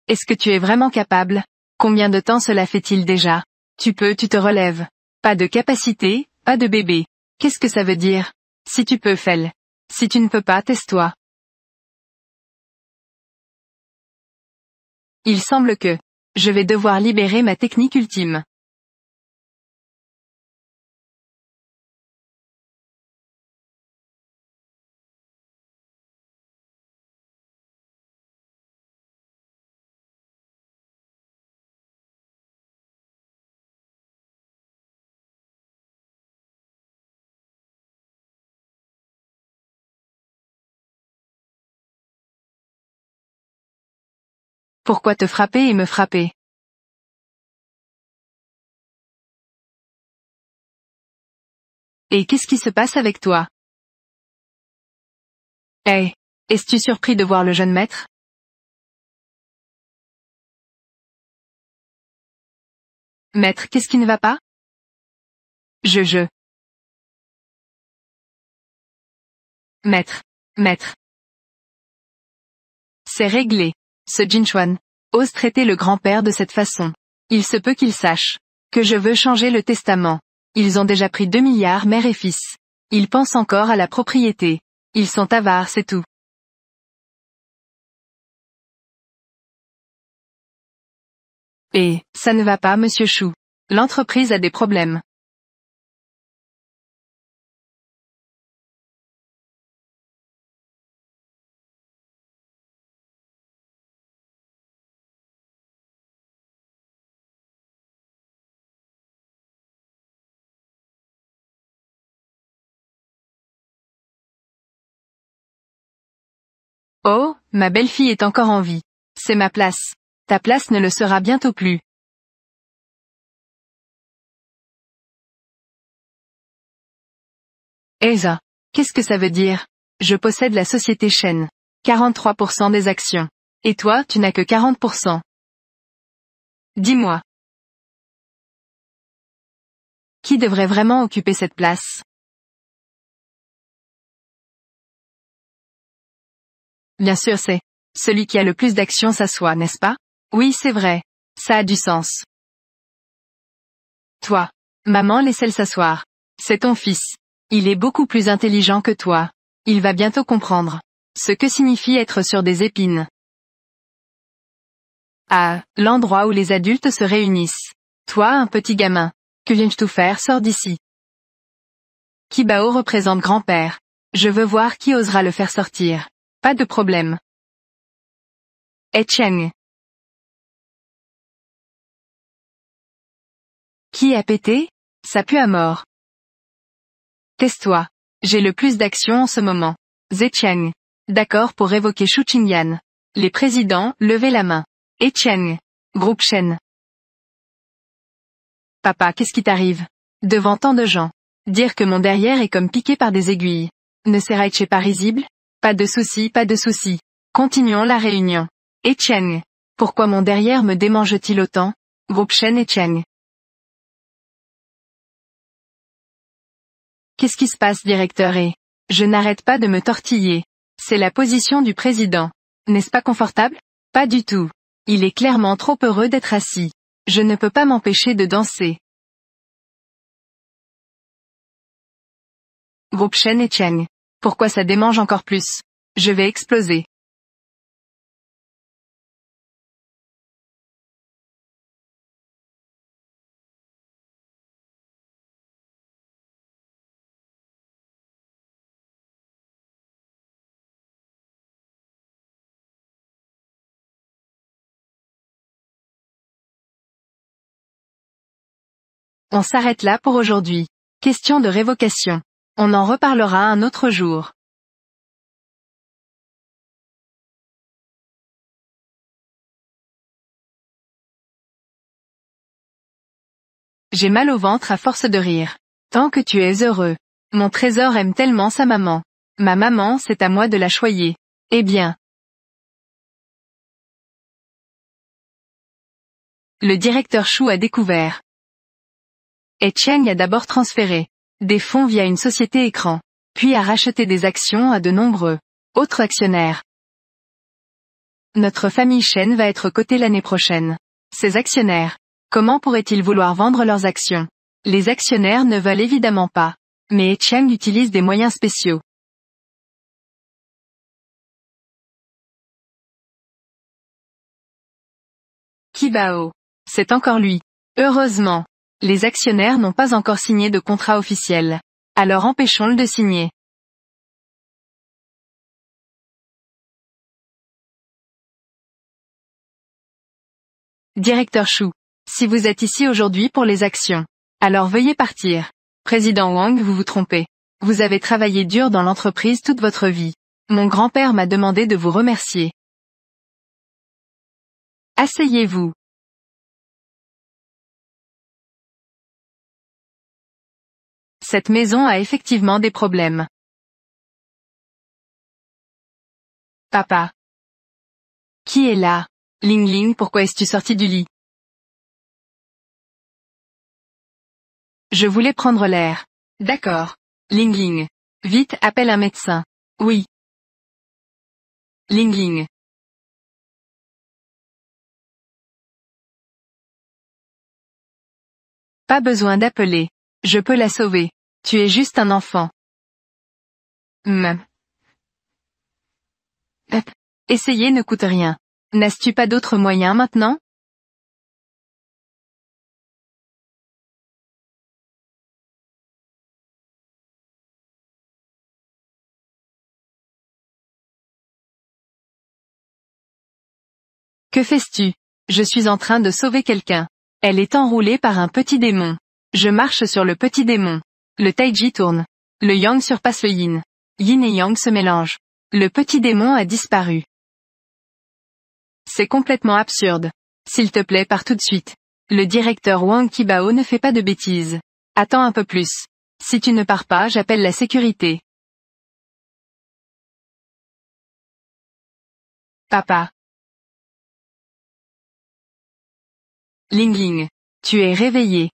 Est-ce que tu es vraiment capable? Combien de temps cela fait-il déjà? Tu te relèves. Pas de capacité, pas de bébé. Qu'est-ce que ça veut dire? Si tu peux, fais-le. Si tu ne peux pas, tais-toi. Il semble que je vais devoir libérer ma technique ultime. Pourquoi te frapper et me frapper? Et qu'est-ce qui se passe avec toi? Hey, es-tu surpris de voir le jeune maître? Maître, qu'est-ce qui ne va pas? Je. Maître. Maître. C'est réglé. Ce Jinchuan ose traiter le grand-père de cette façon. Il se peut qu'il sache que je veux changer le testament. Ils ont déjà pris 2 milliards mère et fils. Ils pensent encore à la propriété. Ils sont avares, c'est tout. Et, ça ne va pas, monsieur Chou. L'entreprise a des problèmes. Oh, ma belle-fille est encore en vie. C'est ma place. Ta place ne le sera bientôt plus. Elsa. Qu'est-ce que ça veut dire? Je possède la société Shen. 43% des actions. Et toi, tu n'as que 40%. Dis-moi. Qui devrait vraiment occuper cette place? Bien sûr c'est. Celui qui a le plus d'actions s'assoit, n'est-ce pas? Oui, c'est vrai. Ça a du sens. Toi. Maman, laisse-le s'asseoir. C'est ton fils. Il est beaucoup plus intelligent que toi. Il va bientôt comprendre ce que signifie être sur des épines. Ah, l'endroit où les adultes se réunissent. Toi, un petit gamin. Que viens-je tout faire? Sors d'ici. Kibao représente grand-père. Je veux voir qui osera le faire sortir. Pas de problème. Cheng. Qui a pété? Ça pue à mort. Tais-toi. J'ai le plus d'actions en ce moment. Zecheng. D'accord pour révoquer Shu Qingyan. Les présidents, levez la main. Cheng. Groupe Shen. Papa, qu'est-ce qui t'arrive? Devant tant de gens. Dire que mon derrière est comme piqué par des aiguilles. Ne serait-ce pas risible? Pas de souci, pas de souci. Continuons la réunion. Cheng. Pourquoi mon derrière me démange-t-il autant? Groupe Shen. Cheng. Qu'est-ce qui se passe, directeur? Et je n'arrête pas de me tortiller. C'est la position du président. N'est-ce pas confortable? Pas du tout. Il est clairement trop heureux d'être assis. Je ne peux pas m'empêcher de danser. Groupe Shen. Cheng. Pourquoi ça démange encore plus? Je vais exploser. On s'arrête là pour aujourd'hui. Question de révocation. On en reparlera un autre jour. J'ai mal au ventre à force de rire. Tant que tu es heureux. Mon trésor aime tellement sa maman. Ma maman, c'est à moi de la choyer. Eh bien. Le directeur Shu a découvert. Cheng a d'abord transféré des fonds via une société écran, puis a racheté des actions à de nombreux autres actionnaires. Notre famille Shen va être cotée l'année prochaine. Ces actionnaires, comment pourraient-ils vouloir vendre leurs actions? Les actionnaires ne veulent évidemment pas. Mais Cheng utilise des moyens spéciaux. Kibao. C'est encore lui. Heureusement. Les actionnaires n'ont pas encore signé de contrat officiel. Alors empêchons-le de signer. Directeur Shu. Si vous êtes ici aujourd'hui pour les actions, alors veuillez partir. Président Wang, vous vous trompez. Vous avez travaillé dur dans l'entreprise toute votre vie. Mon grand-père m'a demandé de vous remercier. Asseyez-vous. Cette maison a effectivement des problèmes. Papa. Qui est là? Ling Ling, pourquoi es-tu sorti du lit? Je voulais prendre l'air. D'accord. Ling Ling. Vite, appelle un médecin. Oui. Ling Ling. Pas besoin d'appeler. Je peux la sauver. Tu es juste un enfant. Essayer ne coûte rien. N'as-tu pas d'autre moyen maintenant? Que fais-tu? Je suis en train de sauver quelqu'un. Elle est enroulée par un petit démon. Je marche sur le petit démon. Le taiji tourne. Le yang surpasse le yin. Yin et yang se mélangent. Le petit démon a disparu. C'est complètement absurde. S'il te plaît, pars tout de suite. Le directeur Wang Qibao ne fait pas de bêtises. Attends un peu plus. Si tu ne pars pas, j'appelle la sécurité. Papa. Ling Ling. Tu es réveillé.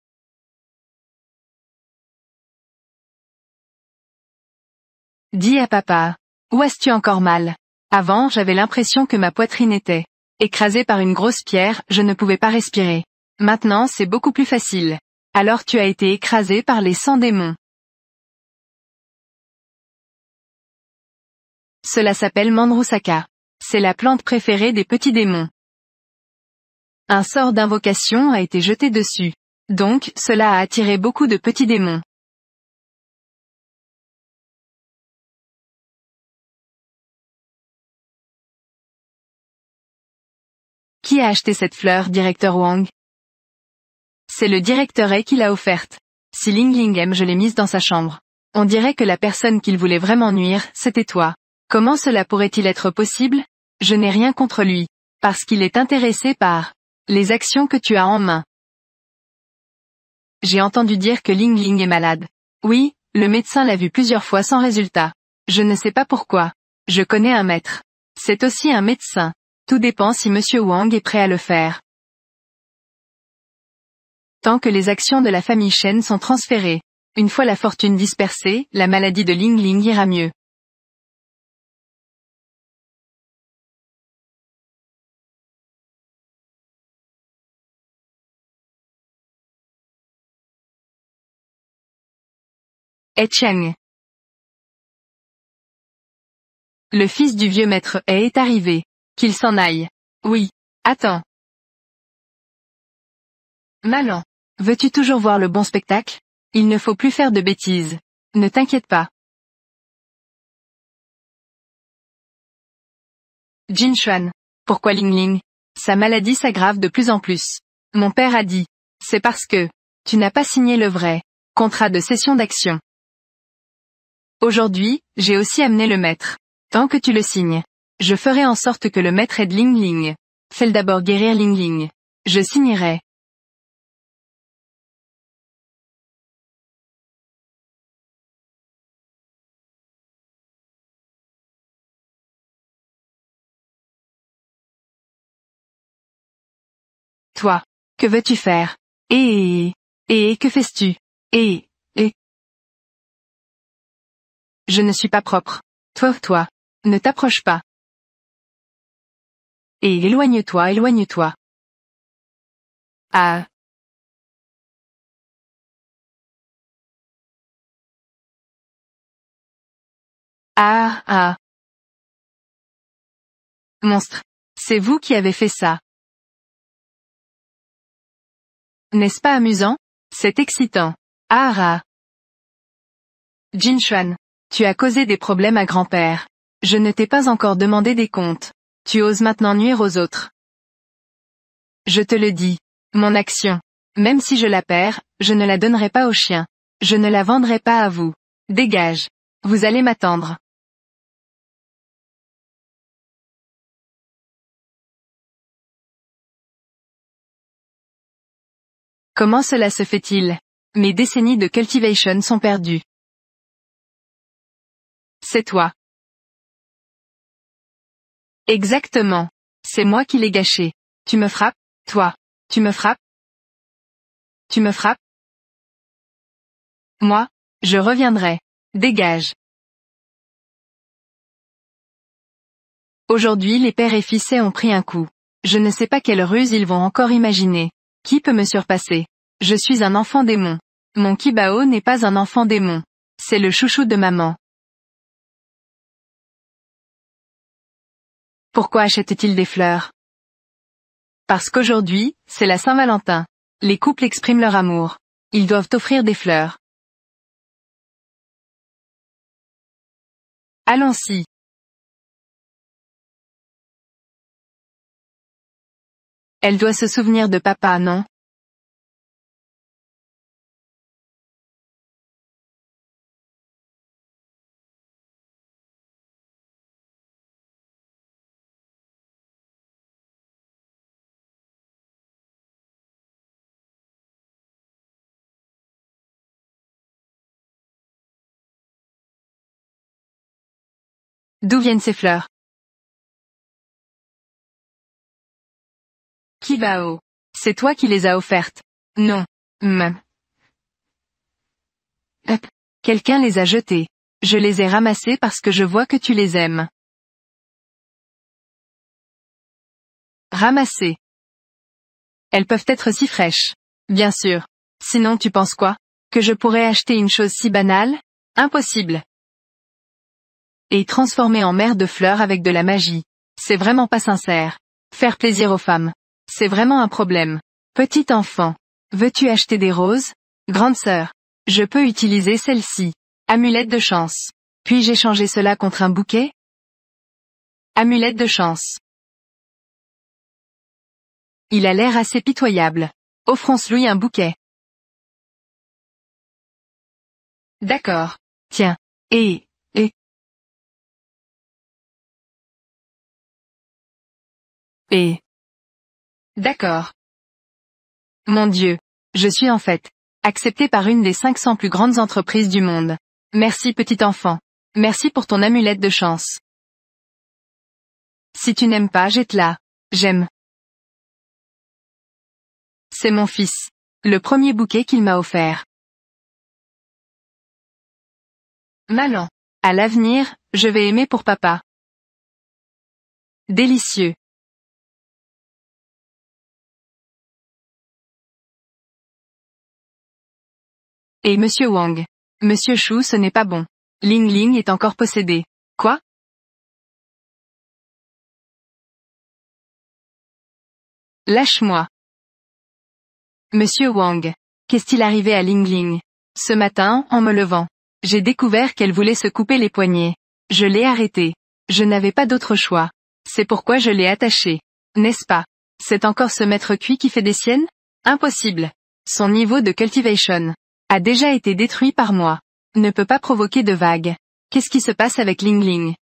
Dis à papa. Où as-tu encore mal? Avant, j'avais l'impression que ma poitrine était écrasée par une grosse pierre, je ne pouvais pas respirer. Maintenant, c'est beaucoup plus facile. Alors tu as été écrasé par les 100 démons. Cela s'appelle Mandrusaka. C'est la plante préférée des petits démons. Un sort d'invocation a été jeté dessus. Donc, cela a attiré beaucoup de petits démons. Qui a acheté cette fleur, directeur Wang? C'est le directeur A qui l'a offerte. Si Ling Ling aime, je l'ai mise dans sa chambre. On dirait que la personne qu'il voulait vraiment nuire, c'était toi. Comment cela pourrait-il être possible? Je n'ai rien contre lui. Parce qu'il est intéressé par les actions que tu as en main. J'ai entendu dire que Ling Ling est malade. Oui, le médecin l'a vu plusieurs fois sans résultat. Je ne sais pas pourquoi. Je connais un maître. C'est aussi un médecin. Tout dépend si Monsieur Wang est prêt à le faire. Tant que les actions de la famille Shen sont transférées. Une fois la fortune dispersée, la maladie de Ling Ling ira mieux. Et Cheng. Le fils du vieux maître est arrivé. Qu'il s'en aille. Oui. Attends. Malan. Veux-tu toujours voir le bon spectacle? Il ne faut plus faire de bêtises. Ne t'inquiète pas. Jin Xuan. Pourquoi Ling Ling? Sa maladie s'aggrave de plus en plus. Mon père a dit. C'est parce que tu n'as pas signé le vrai contrat de cession d'actions. Aujourd'hui, j'ai aussi amené le maître. Tant que tu le signes, je ferai en sorte que le maître aide Ling Ling. Fais-le d'abord guérir Ling Ling. Je signerai. Toi. Que veux-tu faire? Et que fais-tu? Et. Je ne suis pas propre. Toi. Ne t'approche pas. Et éloigne-toi. Ah. Ah. Monstre. C'est vous qui avez fait ça. N'est-ce pas amusant? C'est excitant. Ah. Jin Xuan. Tu as causé des problèmes à grand-père. Je ne t'ai pas encore demandé des comptes. Tu oses maintenant nuire aux autres. Je te le dis. Mon action. Même si je la perds, je ne la donnerai pas au chien. Je ne la vendrai pas à vous. Dégage. Vous allez m'attendre. Comment cela se fait-il? Mes décennies de cultivation sont perdues. C'est toi. Exactement. C'est moi qui l'ai gâché. Tu me frappes? Toi. Tu me frappes? Tu me frappes? Moi? Je reviendrai. Dégage. Aujourd'hui les pères et fils ont pris un coup. Je ne sais pas quelle ruse ils vont encore imaginer. Qui peut me surpasser? Je suis un enfant démon. Mon Qibao n'est pas un enfant démon. C'est le chouchou de maman. Pourquoi achète-t-il des fleurs? Parce qu'aujourd'hui, c'est la Saint-Valentin. Les couples expriment leur amour. Ils doivent offrir des fleurs. Allons-y. Elle doit se souvenir de papa, non? D'où viennent ces fleurs? Kibao. C'est toi qui les as offertes. Non. Hop. Quelqu'un les a jetées. Je les ai ramassées parce que je vois que tu les aimes. Ramasser. Elles peuvent être si fraîches. Bien sûr. Sinon tu penses quoi? Que je pourrais acheter une chose si banale? Impossible. Et transformer en mer de fleurs avec de la magie. C'est vraiment pas sincère. Faire plaisir aux femmes. C'est vraiment un problème. Petit enfant. Veux-tu acheter des roses? Grande sœur. Je peux utiliser celle-ci. Amulette de chance. Puis-je échanger cela contre un bouquet? Amulette de chance. Il a l'air assez pitoyable. Offrons-lui un bouquet. D'accord. Tiens. Et. D'accord. Mon Dieu. Je suis en fait accepté par une des 500 plus grandes entreprises du monde. Merci petit enfant. Merci pour ton amulette de chance. Si tu n'aimes pas, jette-la. J'aime. C'est mon fils. Le premier bouquet qu'il m'a offert. Malin. À l'avenir, je vais aimer pour papa. Délicieux. Et Monsieur Wang. Monsieur Chou, ce n'est pas bon. Ling Ling est encore possédé. Quoi? Lâche-moi. Monsieur Wang. Qu'est-il arrivé à Ling Ling? Ce matin, en me levant, j'ai découvert qu'elle voulait se couper les poignets. Je l'ai arrêtée. Je n'avais pas d'autre choix. C'est pourquoi je l'ai attachée. N'est-ce pas? C'est encore ce maître cuit qui fait des siennes? Impossible. Son niveau de cultivation a déjà été détruit par moi. Ne peut pas provoquer de vagues. Qu'est-ce qui se passe avec Ling Ling?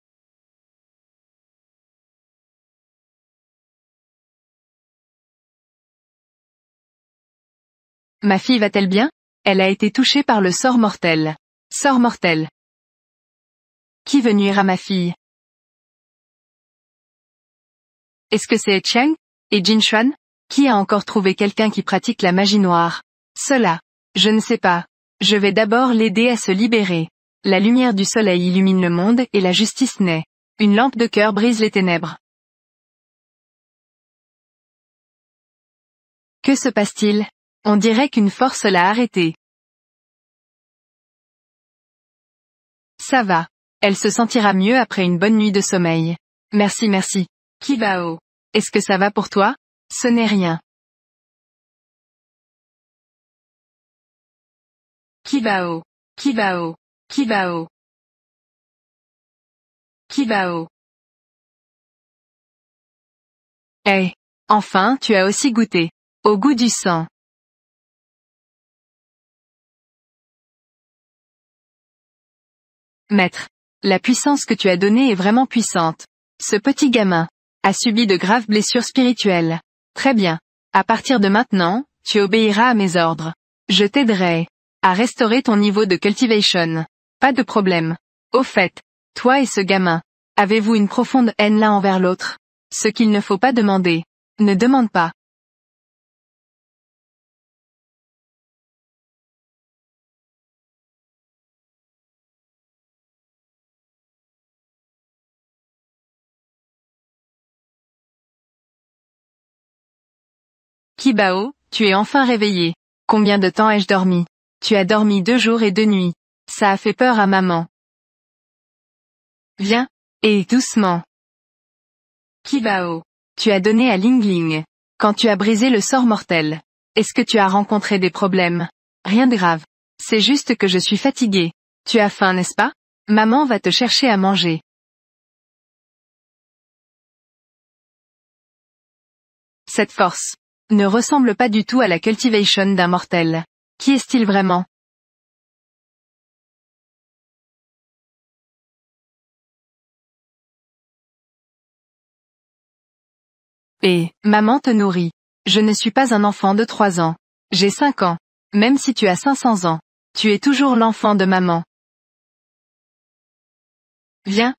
Ma fille va-t-elle bien? Elle a été touchée par le sort mortel. Sort mortel. Qui veut nuire à ma fille? Est-ce que c'est Chiang? Et Jin Xuan? Qui a encore trouvé quelqu'un qui pratique la magie noire? Cela. Je ne sais pas. Je vais d'abord l'aider à se libérer. La lumière du soleil illumine le monde et la justice naît. Une lampe de cœur brise les ténèbres. Que se passe-t-il? On dirait qu'une force l'a arrêté. Ça va. Elle se sentira mieux après une bonne nuit de sommeil. Merci merci. Kibao. Est-ce que ça va pour toi? Ce n'est rien. Kibao. Kibao. Kibao. Kibao. Hey. Enfin, tu as aussi goûté. Au goût du sang. Maître. La puissance que tu as donnée est vraiment puissante. Ce petit gamin a subi de graves blessures spirituelles. Très bien. À partir de maintenant, tu obéiras à mes ordres. Je t'aiderai à restaurer ton niveau de cultivation. Pas de problème. Au fait, toi et ce gamin, avez-vous une profonde haine l'un envers l'autre? Ce qu'il ne faut pas demander. Ne demande pas. Kibao, tu es enfin réveillé. Combien de temps ai-je dormi? Tu as dormi 2 jours et 2 nuits. Ça a fait peur à maman. Viens. Et doucement. Kibao. Tu as donné à Ling Ling. Quand tu as brisé le sort mortel. Est-ce que tu as rencontré des problèmes? Rien de grave. C'est juste que je suis fatiguée. Tu as faim, n'est-ce pas? Maman va te chercher à manger. Cette force ne ressemble pas du tout à la cultivation d'un mortel. Qui est-il vraiment? Et, maman te nourrit. Je ne suis pas un enfant de 3 ans. J'ai 5 ans. Même si tu as 500 ans. Tu es toujours l'enfant de maman. Viens.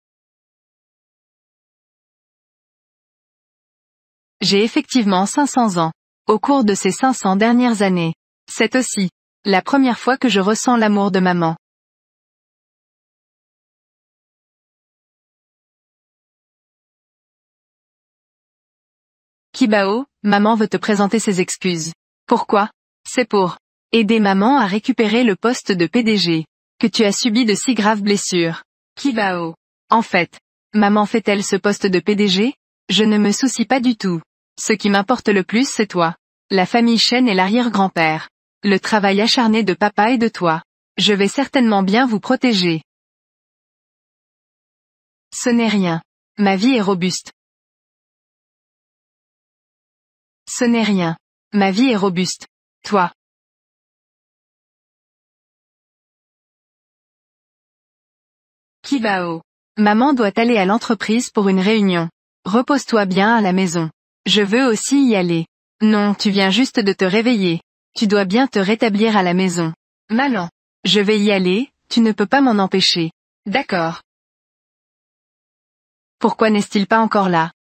J'ai effectivement 500 ans. Au cours de ces 500 dernières années. C'est aussi la première fois que je ressens l'amour de maman. Kibao, maman veut te présenter ses excuses. Pourquoi? C'est pour aider maman à récupérer le poste de PDG, que tu as subi de si graves blessures. Kibao. En fait, maman fait-elle ce poste de PDG? Je ne me soucie pas du tout. Ce qui m'importe le plus c'est toi. La famille Shen et l'arrière-grand-père. Le travail acharné de papa et de toi. Je vais certainement bien vous protéger. Ce n'est rien. Ma vie est robuste. Ce n'est rien. Ma vie est robuste. Toi. Kibao. Maman doit aller à l'entreprise pour une réunion. Repose-toi bien à la maison. Je veux aussi y aller. Non, tu viens juste de te réveiller. Tu dois bien te rétablir à la maison. Maman. Je vais y aller, tu ne peux pas m'en empêcher. D'accord. Pourquoi n'est-il pas encore là?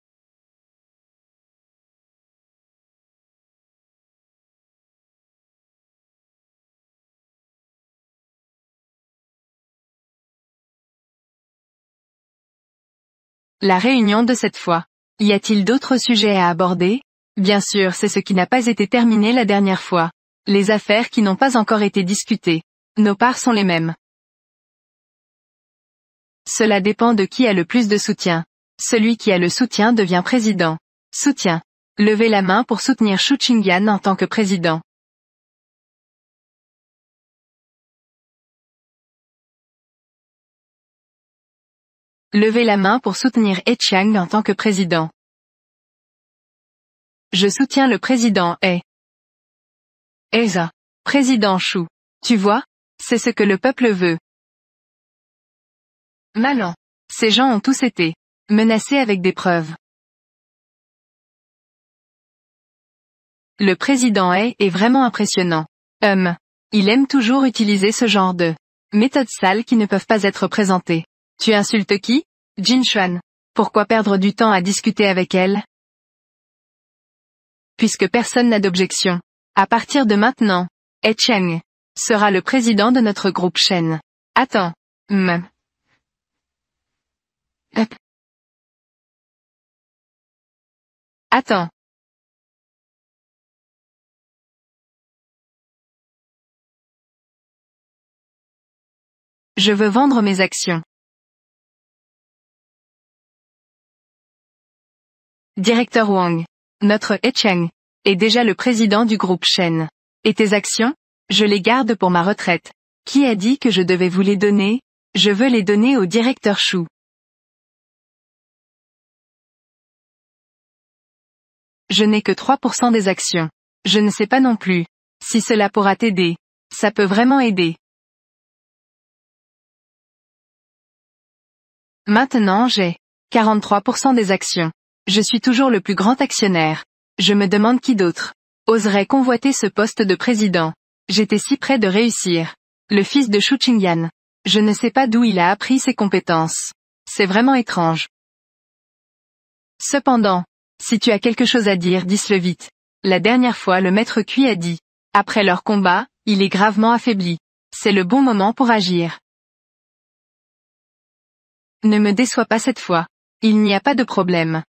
La réunion de cette fois. Y a-t-il d'autres sujets à aborder? Bien sûr, c'est ce qui n'a pas été terminé la dernière fois. Les affaires qui n'ont pas encore été discutées. Nos parts sont les mêmes. Cela dépend de qui a le plus de soutien. Celui qui a le soutien devient président. Soutien. Levez la main pour soutenir Xu Qingyan en tant que président. Levez la main pour soutenir He Qiang en tant que président. Je soutiens le président He. Eza. Président Xu. Tu vois? C'est ce que le peuple veut. Malan. Ces gens ont tous été menacés avec des preuves. Le président He est vraiment impressionnant. Il aime toujours utiliser ce genre de méthodes sales qui ne peuvent pas être présentées. Tu insultes qui? Jin Xuan. Pourquoi perdre du temps à discuter avec elle? Puisque personne n'a d'objection. À partir de maintenant, He Qiang sera le président de notre groupe Shen. Attends. Attends. Je veux vendre mes actions. Directeur Wang. Notre He Qiang est déjà le président du groupe Shen. Et tes actions? Je les garde pour ma retraite. Qui a dit que je devais vous les donner? Je veux les donner au directeur Xu. Je n'ai que 3% des actions. Je ne sais pas non plus. Si cela pourra t'aider. Ça peut vraiment aider. Maintenant j'ai 43% des actions. Je suis toujours le plus grand actionnaire. Je me demande qui d'autre oserait convoiter ce poste de président. J'étais si près de réussir. Le fils de Xu Qingyan. Je ne sais pas d'où il a appris ses compétences. C'est vraiment étrange. Cependant, si tu as quelque chose à dire, dis-le vite. La dernière fois le maître Cui a dit. Après leur combat, il est gravement affaibli. C'est le bon moment pour agir. Ne me déçois pas cette fois. Il n'y a pas de problème.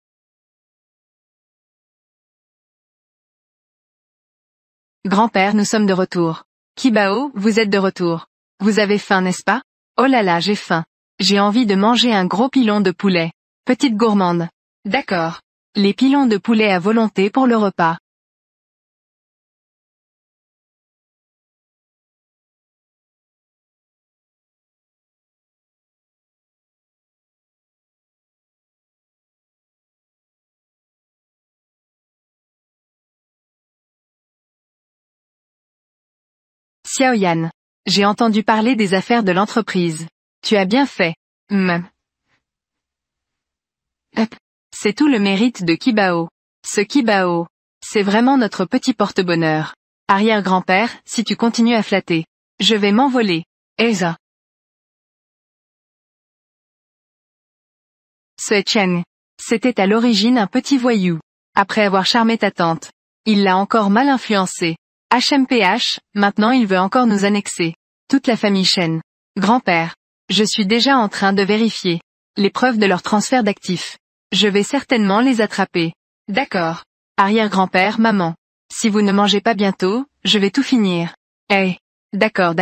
Grand-père, nous sommes de retour. Kibao, vous êtes de retour. Vous avez faim, n'est-ce pas? Oh là là, j'ai faim. J'ai envie de manger un gros pilon de poulet. Petite gourmande. D'accord. Les pilons de poulet à volonté pour le repas. Xiaoyan. J'ai entendu parler des affaires de l'entreprise. Tu as bien fait. C'est tout le mérite de Kibao. Ce Kibao. C'est vraiment notre petit porte-bonheur. Arrière-grand-père, si tu continues à flatter. Je vais m'envoler. Eza. Ce He Qiang. C'était à l'origine un petit voyou. Après avoir charmé ta tante. Il l'a encore mal influencé. HMPH, maintenant il veut encore nous annexer. Toute la famille Chen. Grand-père. Je suis déjà en train de vérifier les preuves de leur transfert d'actifs. Je vais certainement les attraper. D'accord. Arrière-grand-père, maman. Si vous ne mangez pas bientôt, je vais tout finir. Hey. D'accord.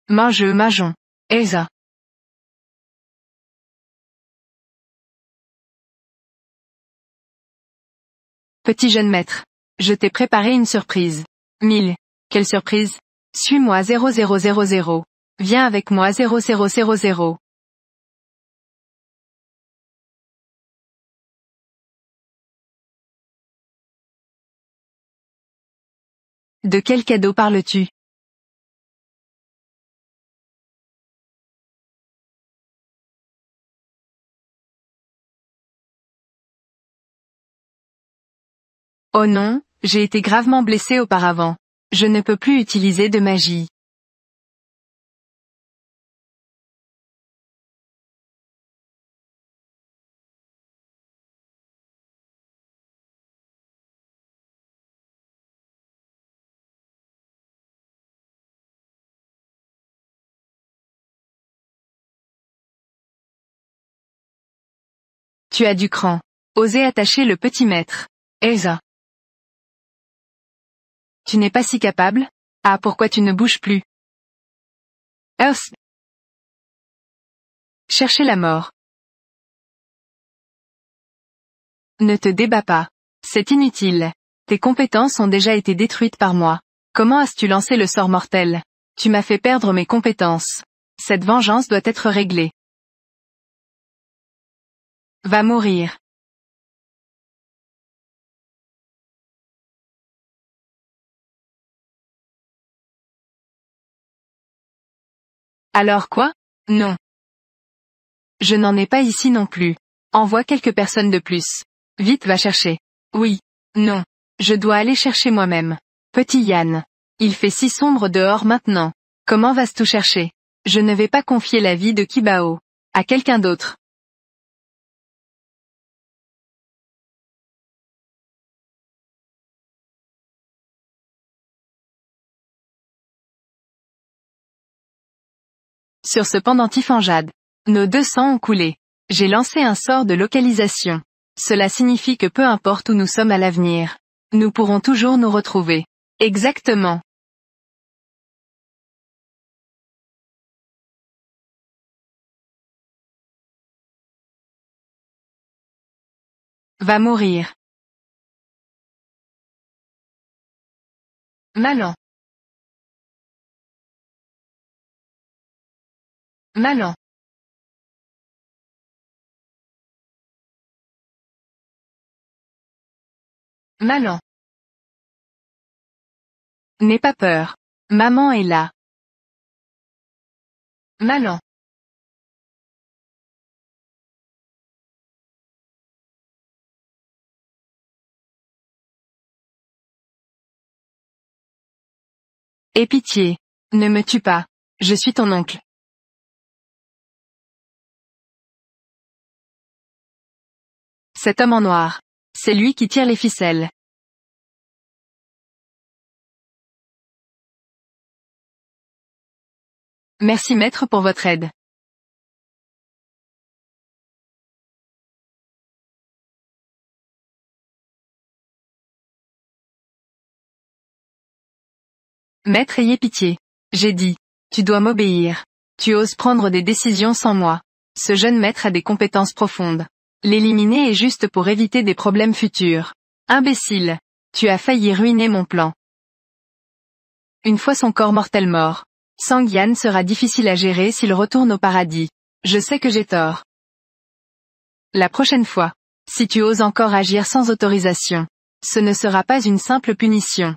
Mangeons. Elsa. Petit jeune maître. Je t'ai préparé une surprise. 1000. Quelle surprise? Suis-moi 0000. Viens avec moi 0000. De quel cadeau parles-tu? Oh non, j'ai été gravement blessé auparavant. Je ne peux plus utiliser de magie. Tu as du cran. Osez attacher le petit maître. Elsa. Tu n'es pas si capable? Ah, pourquoi tu ne bouges plus? Ers. Cherchez la mort. Ne te débats pas. C'est inutile. Tes compétences ont déjà été détruites par moi. Comment as-tu lancé le sort mortel? Tu m'as fait perdre mes compétences. Cette vengeance doit être réglée. Va mourir. Alors quoi? Non. Je n'en ai pas ici non plus. Envoie quelques personnes de plus. Vite, va chercher. Oui. Non. Je dois aller chercher moi-même. Petit Yann. Il fait si sombre dehors maintenant. Comment vas-tu tout chercher? Je ne vais pas confier la vie de Kibao à quelqu'un d'autre. Sur ce pendentif en jade. Nos 200 ont coulé. J'ai lancé un sort de localisation. Cela signifie que peu importe où nous sommes à l'avenir, nous pourrons toujours nous retrouver. Exactement. Va mourir. Malin. Malin. Malin. N'aie pas peur. Maman est là. Malin. Aie pitié. Ne me tue pas. Je suis ton oncle. Cet homme en noir. C'est lui qui tire les ficelles. Merci maître pour votre aide. Maître, ayez pitié. J'ai dit. Tu dois m'obéir. Tu oses prendre des décisions sans moi. Ce jeune maître a des compétences profondes. L'éliminer est juste pour éviter des problèmes futurs. Imbécile. Tu as failli ruiner mon plan. Une fois son corps mortel mort, Sang-Yan sera difficile à gérer s'il retourne au paradis. Je sais que j'ai tort. La prochaine fois, si tu oses encore agir sans autorisation, ce ne sera pas une simple punition.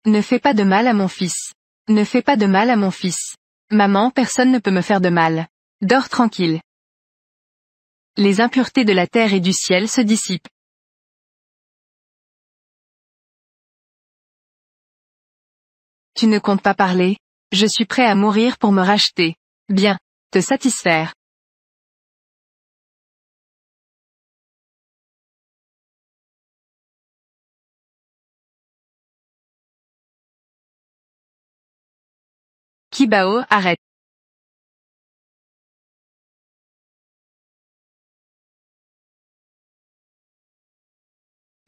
Ne fais pas de mal à mon fils. Ne fais pas de mal à mon fils. Maman, personne ne peut me faire de mal. Dors tranquille. Les impuretés de la terre et du ciel se dissipent. Tu ne comptes pas parler? Je suis prêt à mourir pour me racheter. Bien. Te satisfaire. Kibao, arrête.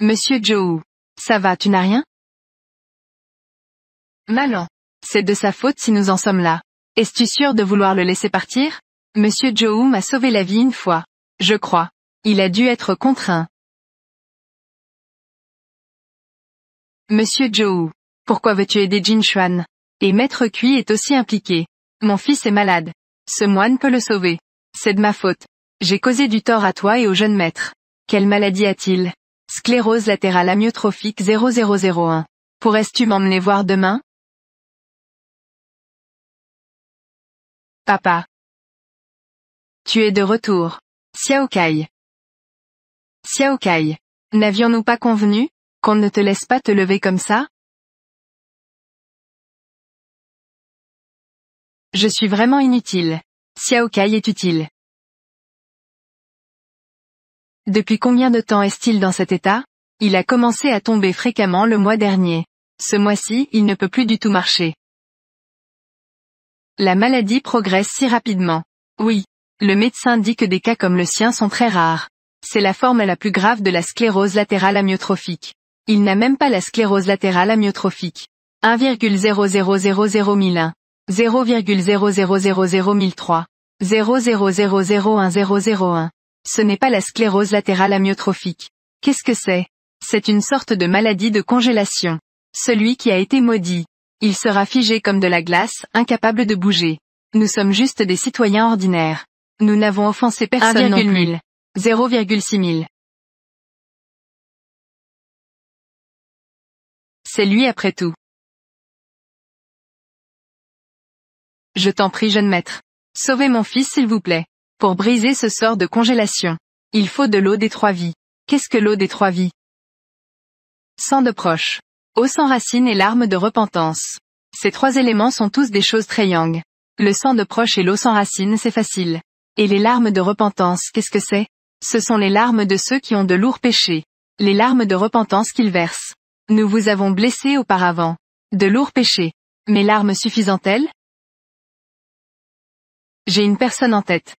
Monsieur Joe. Ça va, tu n'as rien? Malin. C'est de sa faute si nous en sommes là. Es-tu sûr de vouloir le laisser partir? Monsieur Joe m'a sauvé la vie une fois. Je crois. Il a dû être contraint. Monsieur Joe. Pourquoi veux-tu aider Jin Xuan? Et Maître Kui est aussi impliqué. Mon fils est malade. Ce moine peut le sauver. C'est de ma faute. J'ai causé du tort à toi et au jeune maître. Quelle maladie a-t-il? Sclérose latérale amyotrophique 0001. Pourrais-tu m'emmener voir demain? Papa. Tu es de retour. Xiao Kai. Xiao Kai. N'avions-nous pas convenu qu'on ne te laisse pas te lever comme ça? Je suis vraiment inutile. Xiao Kai est utile. Depuis combien de temps est-il dans cet état? Il a commencé à tomber fréquemment le mois dernier. Ce mois-ci, il ne peut plus du tout marcher. La maladie progresse si rapidement. Oui. Le médecin dit que des cas comme le sien sont très rares. C'est la forme la plus grave de la sclérose latérale amyotrophique. Il n'a même pas la sclérose latérale amyotrophique. 1,0000001. 0,0000003. 0,0001001. Ce n'est pas la sclérose latérale amyotrophique. Qu'est-ce que c'est? C'est une sorte de maladie de congélation. Celui qui a été maudit. Il sera figé comme de la glace, incapable de bouger. Nous sommes juste des citoyens ordinaires. Nous n'avons offensé personne non plus. 0,6000. C'est lui après tout. Je t'en prie jeune maître. Sauvez mon fils s'il vous plaît. Pour briser ce sort de congélation. Il faut de l'eau des trois vies. Qu'est-ce que l'eau des trois vies? Sang de proche. Eau sans racine et larmes de repentance. Ces trois éléments sont tous des choses très yang. Le sang de proche et l'eau sans racine c'est facile. Et les larmes de repentance qu'est-ce que c'est? Ce sont les larmes de ceux qui ont de lourds péchés. Les larmes de repentance qu'ils versent. Nous vous avons blessés auparavant. De lourds péchés. Mes larmes suffisent-elles? J'ai une personne en tête.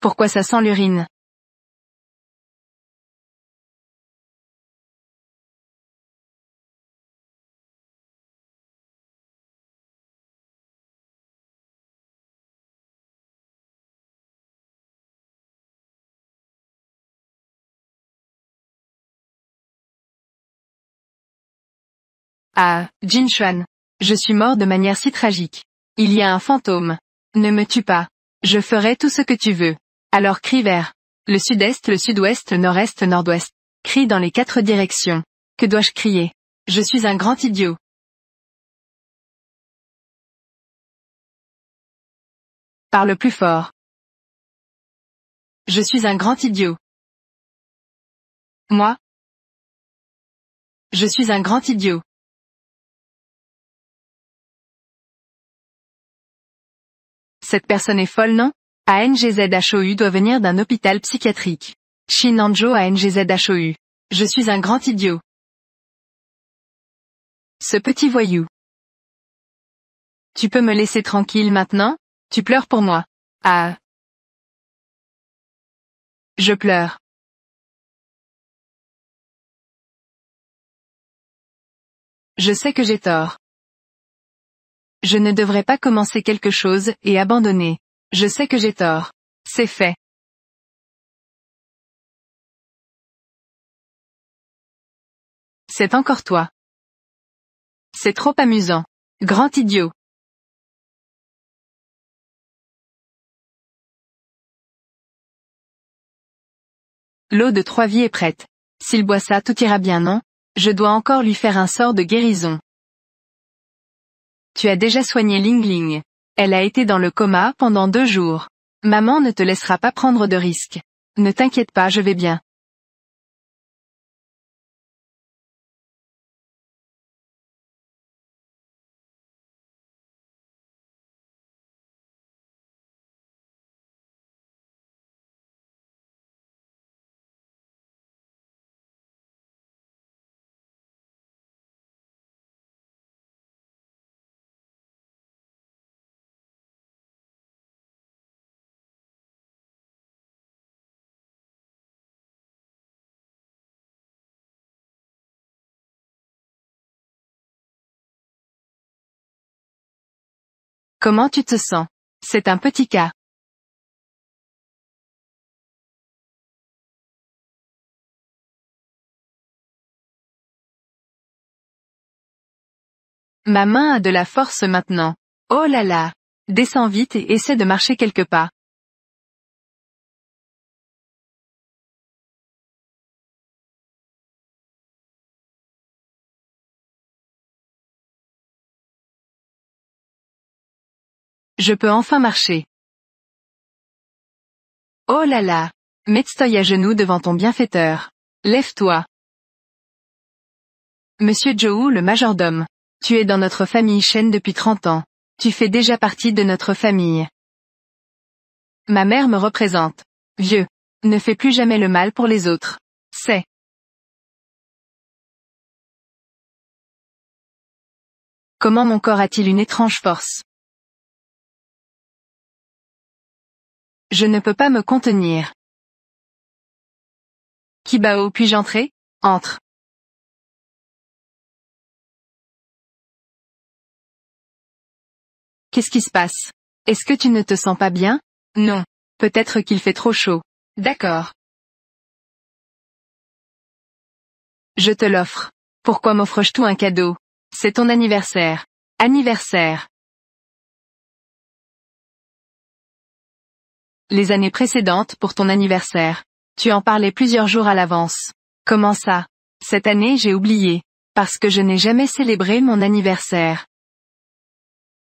Pourquoi ça sent l'urine? Ah, Jin Xuan. Je suis mort de manière si tragique. Il y a un fantôme. Ne me tue pas. Je ferai tout ce que tu veux. Alors crie vers le sud-est, le sud-ouest, le nord-est, nord-ouest. Crie dans les quatre directions. Que dois-je crier? Je suis un grand idiot. Parle plus fort. Je suis un grand idiot. Moi? Je suis un grand idiot. Cette personne est folle non? ANGZHOU doit venir d'un hôpital psychiatrique. Shinanjo ANGZHOU. Je suis un grand idiot. Ce petit voyou. Tu peux me laisser tranquille maintenant? Tu pleures pour moi. Ah. Je pleure. Je sais que j'ai tort. Je ne devrais pas commencer quelque chose et abandonner. Je sais que j'ai tort. C'est fait. C'est encore toi. C'est trop amusant. Grand idiot. L'eau de 3 vies est prête. S'il boit ça, tout ira bien, non? Je dois encore lui faire un sort de guérison. Tu as déjà soigné Ling Ling. Elle a été dans le coma pendant 2 jours. Maman ne te laissera pas prendre de risques. Ne t'inquiète pas, je vais bien. Comment tu te sens? C'est un petit cas. Ma main a de la force maintenant. Oh là là. Descends vite et essaie de marcher quelques pas. Je peux enfin marcher. Oh là là. Mets-toi à genoux devant ton bienfaiteur. Lève-toi. Monsieur Zhou le majordome. Tu es dans notre famille Shen depuis 30 ans. Tu fais déjà partie de notre famille. Ma mère me représente. Vieux. Ne fais plus jamais le mal pour les autres. C'est. Comment mon corps a-t-il une étrange force? Je ne peux pas me contenir. Kibao, puis-je entrer? Entre. Qu'est-ce qui se passe? Est-ce que tu ne te sens pas bien? Non. Peut-être qu'il fait trop chaud. D'accord. Je te l'offre. Pourquoi m'offres-je tout un cadeau? C'est ton anniversaire. Anniversaire. Les années précédentes pour ton anniversaire. Tu en parlais plusieurs jours à l'avance. Comment ça? Cette année j'ai oublié. Parce que je n'ai jamais célébré mon anniversaire.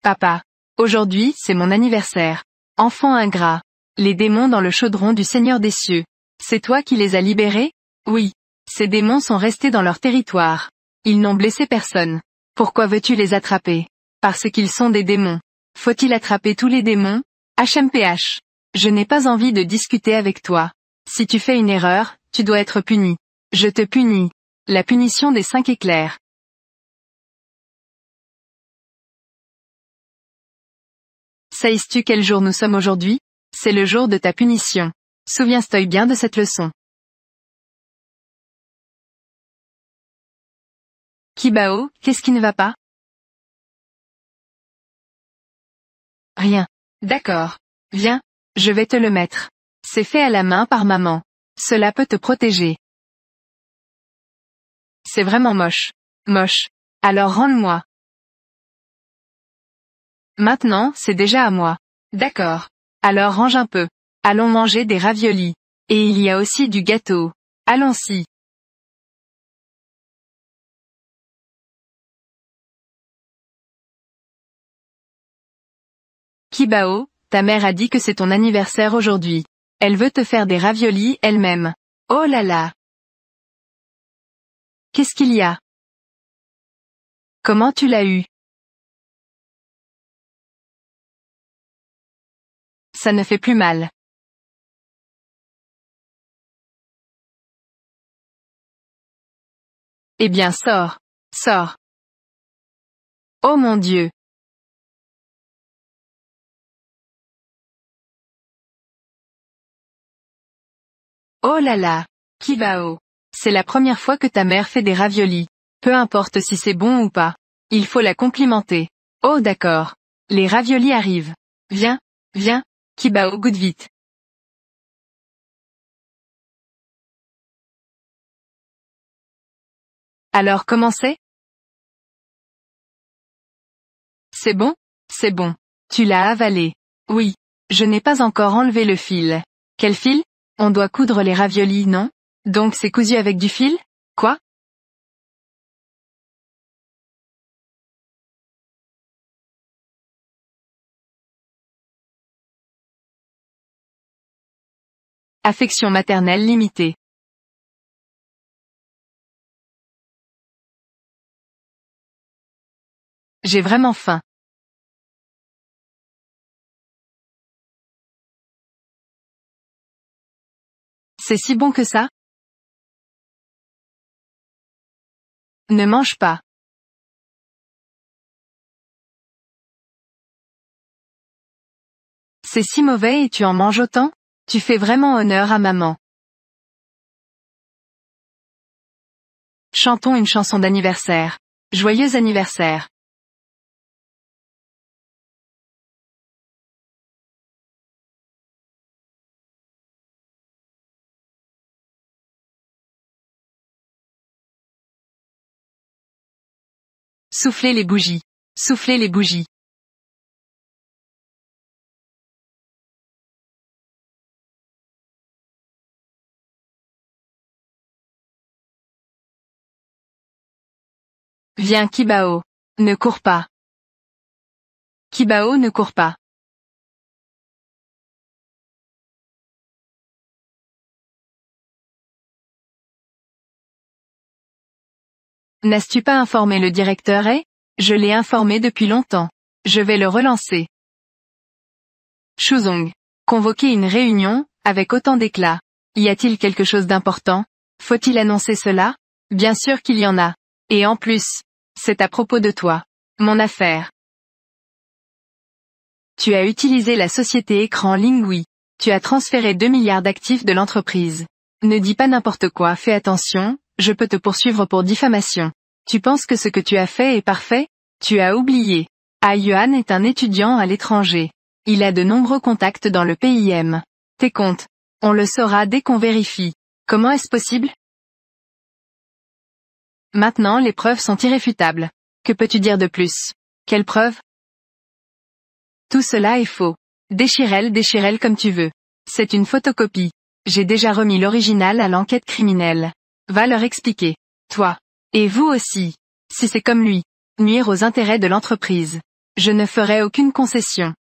Papa. Aujourd'hui, c'est mon anniversaire. Enfant ingrat. Les démons dans le chaudron du Seigneur des cieux. C'est toi qui les as libérés? Oui. Ces démons sont restés dans leur territoire. Ils n'ont blessé personne. Pourquoi veux-tu les attraper? Parce qu'ils sont des démons. Faut-il attraper tous les démons? HMPH. Je n'ai pas envie de discuter avec toi. Si tu fais une erreur, tu dois être puni. Je te punis. La punition des 5 éclairs. Sais-tu quel jour nous sommes aujourd'hui? C'est le jour de ta punition. Souviens-toi bien de cette leçon. Kibao, qu'est-ce qui ne va pas? Rien. D'accord. Viens, je vais te le mettre. C'est fait à la main par maman. Cela peut te protéger. C'est vraiment moche. Moche. Alors rends-le-moi. Maintenant, c'est déjà à moi. D'accord. Alors range un peu. Allons manger des raviolis. Et il y a aussi du gâteau. Allons-y. Kibao, ta mère a dit que c'est ton anniversaire aujourd'hui. Elle veut te faire des raviolis elle-même. Oh là là. Qu'est-ce qu'il y a? Comment tu l'as eu? Ça ne fait plus mal. Eh bien sors. Sors. Oh mon Dieu. Oh là là. Kibao. C'est la première fois que ta mère fait des raviolis. Peu importe si c'est bon ou pas. Il faut la complimenter. Oh d'accord. Les raviolis arrivent. Viens, viens, Kibao goûte vite. Alors comment c'est? C'est bon? C'est bon. Tu l'as avalé. Oui. Je n'ai pas encore enlevé le fil. Quel fil? On doit coudre les raviolis, non? Donc c'est cousu avec du fil? Quoi? Affection maternelle limitée. J'ai vraiment faim. C'est si bon que ça? Ne mange pas. C'est si mauvais et tu en manges autant? Tu fais vraiment honneur à maman. Chantons une chanson d'anniversaire. Joyeux anniversaire. Soufflez les bougies. Soufflez les bougies. Viens Kibao. Ne cours pas. Kibao ne court pas. N'as-tu pas informé le directeur Je l'ai informé depuis longtemps. Je vais le relancer. Shuzong. Convoquer une réunion, avec autant d'éclat. Y a-t-il quelque chose d'important? Faut-il annoncer cela? Bien sûr qu'il y en a. Et en plus, c'est à propos de toi. Mon affaire. Tu as utilisé la société écran Lingui. Tu as transféré 2 milliards d'actifs de l'entreprise. Ne dis pas n'importe quoi, fais attention, je peux te poursuivre pour diffamation. Tu penses que ce que tu as fait est parfait? Tu as oublié. Ah Yuan est un étudiant à l'étranger. Il a de nombreux contacts dans le PIM. Tes comptes. On le saura dès qu'on vérifie. Comment est-ce possible? Maintenant les preuves sont irréfutables. Que peux-tu dire de plus? Quelles preuves? Tout cela est faux. Déchire-elle comme tu veux. C'est une photocopie. J'ai déjà remis l'original à l'enquête criminelle. Va leur expliquer. Toi. Et vous aussi. Si c'est comme lui. Nuire aux intérêts de l'entreprise. Je ne ferai aucune concession.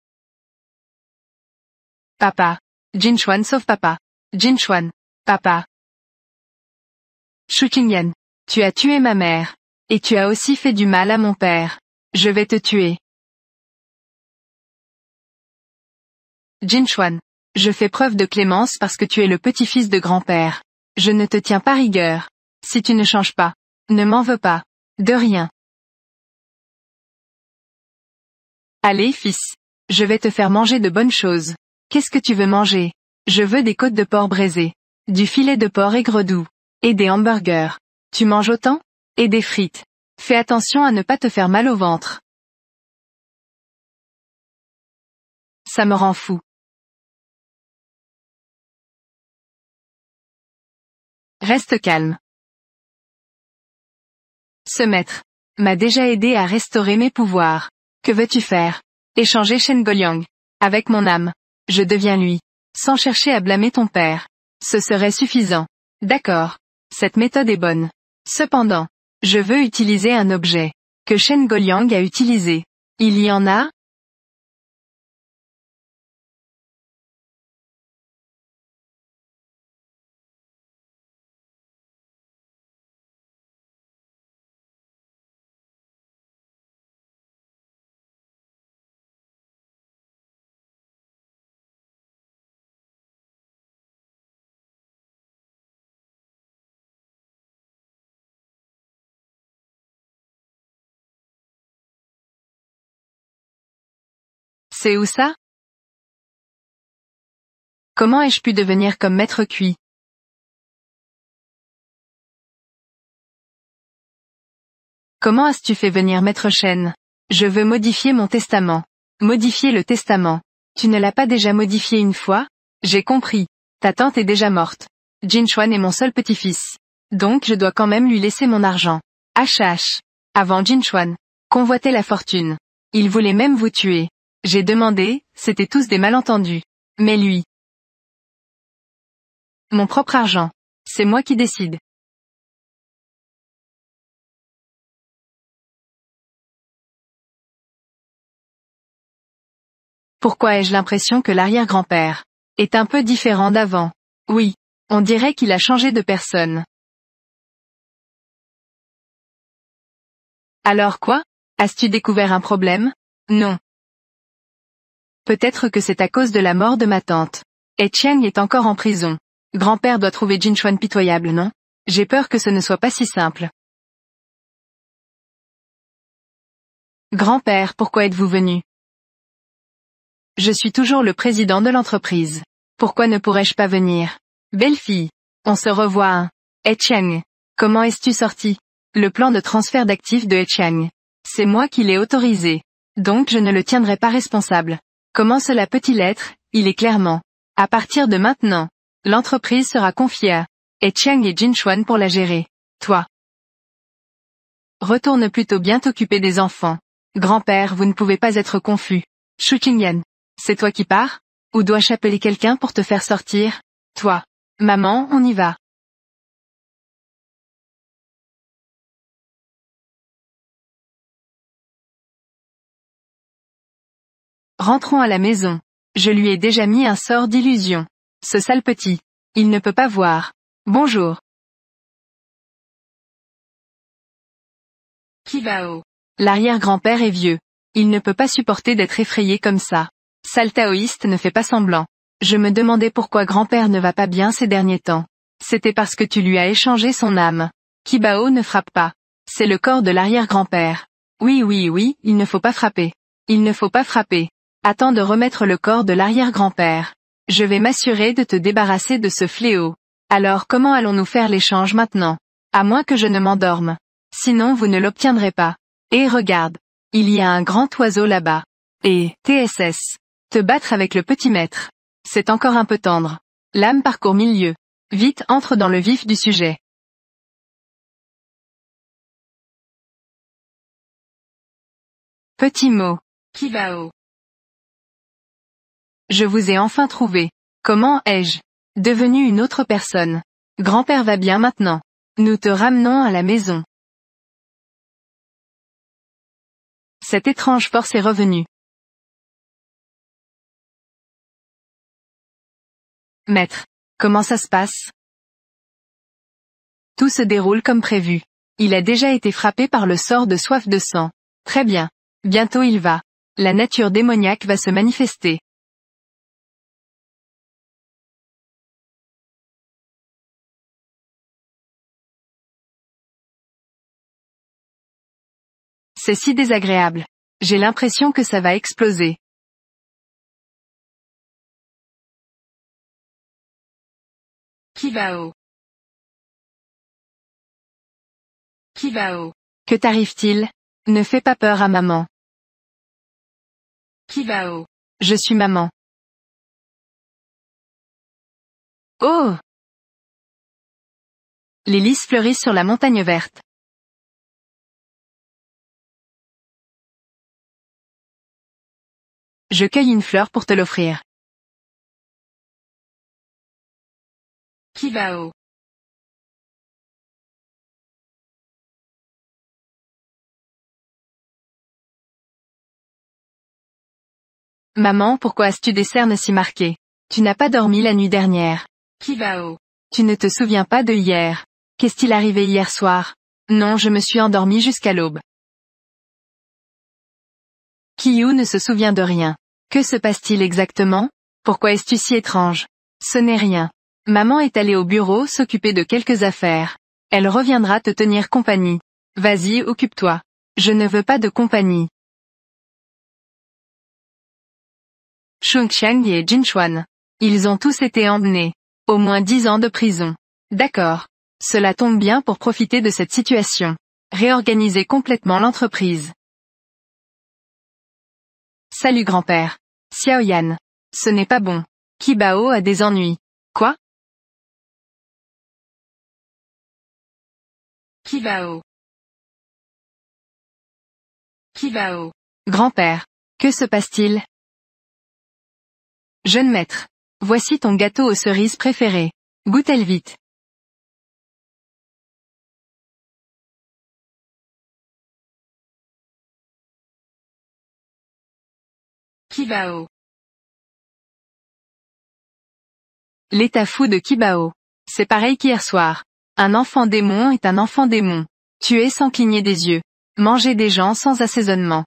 Papa. Jinchuan sauve papa. Jinchuan. Papa. Shu Qingyan. Tu as tué ma mère. Et tu as aussi fait du mal à mon père. Je vais te tuer. Jinchuan. Je fais preuve de clémence parce que tu es le petit-fils de grand-père. Je ne te tiens pas rigueur. Si tu ne changes pas. Ne m'en veux pas. De rien. Allez, fils. Je vais te faire manger de bonnes choses. Qu'est-ce que tu veux manger? Je veux des côtes de porc braisées. Du filet de porc aigre-doux. Et des hamburgers. Tu manges autant? Et des frites. Fais attention à ne pas te faire mal au ventre. Ça me rend fou. Reste calme. Ce maître m'a déjà aidé à restaurer mes pouvoirs. Que veux-tu faire? Échanger Shen Goliang. Avec mon âme. Je deviens lui. Sans chercher à blâmer ton père. Ce serait suffisant. D'accord. Cette méthode est bonne. Cependant, je veux utiliser un objet que Shen Goliang a utilisé. Il y en a? C'est où ça? Comment ai-je pu devenir comme maître Cui? Comment as-tu fait venir maître Shen? Je veux modifier mon testament. Modifier le testament. Tu ne l'as pas déjà modifié une fois? J'ai compris. Ta tante est déjà morte. Jinchuan est mon seul petit-fils. Donc je dois quand même lui laisser mon argent. H. Avant Jinchuan. Convoitait la fortune. Il voulait même vous tuer. J'ai demandé, c'était tous des malentendus. Mais lui. Mon propre argent. C'est moi qui décide. Pourquoi ai-je l'impression que l'arrière-grand-père est un peu différent d'avant? Oui. On dirait qu'il a changé de personne. Alors quoi? As-tu découvert un problème? Non. Peut-être que c'est à cause de la mort de ma tante. Et Chiang est encore en prison. Grand-père doit trouver Jinchuan pitoyable, non? J'ai peur que ce ne soit pas si simple. Grand-père, pourquoi êtes-vous venu? Je suis toujours le président de l'entreprise. Pourquoi ne pourrais-je pas venir? Belle fille. On se revoit, hein. Chiang. Comment es-tu sorti? Le plan de transfert d'actifs de Chiang. C'est moi qui l'ai autorisé. Donc je ne le tiendrai pas responsable. Comment cela peut-il être? Il est clairement. À partir de maintenant, l'entreprise sera confiée à Chiang et Jinchuan pour la gérer. Toi. Retourne plutôt bien t'occuper des enfants. Grand-père, vous ne pouvez pas être confus. Shu Qingyan. C'est toi qui pars? Ou dois-je appeler quelqu'un pour te faire sortir? Toi. Maman, on y va. Rentrons à la maison. Je lui ai déjà mis un sort d'illusion. Ce sale petit. Il ne peut pas voir. Bonjour. Kibao. L'arrière-grand-père est vieux. Il ne peut pas supporter d'être effrayé comme ça. Sale taoïste ne fait pas semblant. Je me demandais pourquoi grand-père ne va pas bien ces derniers temps. C'était parce que tu lui as échangé son âme. Kibao ne frappe pas. C'est le corps de l'arrière-grand-père. Oui, oui, oui, il ne faut pas frapper. Il ne faut pas frapper. Attends de remettre le corps de l'arrière-grand-père. Je vais m'assurer de te débarrasser de ce fléau. Alors comment allons-nous faire l'échange maintenant? À moins que je ne m'endorme. Sinon vous ne l'obtiendrez pas. Et regarde. Il y a un grand oiseau là-bas. Et, TSS. Te battre avec le petit maître. C'est encore un peu tendre. L'âme parcourt 1000 lieues. Vite entre dans le vif du sujet. Petit mot. Kibao. Je vous ai enfin trouvé. Comment ai-je devenu une autre personne? Grand-père va bien maintenant. Nous te ramenons à la maison. Cette étrange force est revenue. Maître. Comment ça se passe? Tout se déroule comme prévu. Il a déjà été frappé par le sort de soif de sang. Très bien. Bientôt il va. La nature démoniaque va se manifester. C'est si désagréable. J'ai l'impression que ça va exploser. Kibao. Kibao. Que t'arrive-t-il? Ne fais pas peur à maman. Kibao. Je suis maman. Oh! Les lys fleurissent sur la montagne verte. Je cueille une fleur pour te l'offrir. Kibao. Maman, pourquoi as-tu des cernes si marquées? Tu n'as pas dormi la nuit dernière. Kibao. Tu ne te souviens pas de hier. Qu'est-il arrivé hier soir? Non, je me suis endormi jusqu'à l'aube. Kiyu ne se souvient de rien. Que se passe-t-il exactement? Pourquoi es-tu si étrange? Ce n'est rien. Maman est allée au bureau s'occuper de quelques affaires. Elle reviendra te tenir compagnie. Vas-y, occupe-toi. Je ne veux pas de compagnie. Chongqiang et Jinchuan. Ils ont tous été emmenés. Au moins 10 ans de prison. D'accord. Cela tombe bien pour profiter de cette situation. Réorganiser complètement l'entreprise. Salut grand-père. Xiaoyan. Ce n'est pas bon. Kibao a des ennuis. Quoi? Kibao. Kibao. Grand-père. Que se passe-t-il? Jeune maître. Voici ton gâteau aux cerises préféré. Goûte-le vite. Kibao. L'état fou de Kibao. C'est pareil qu'hier soir. Un enfant démon est un enfant démon. Tuer sans cligner des yeux. Manger des gens sans assaisonnement.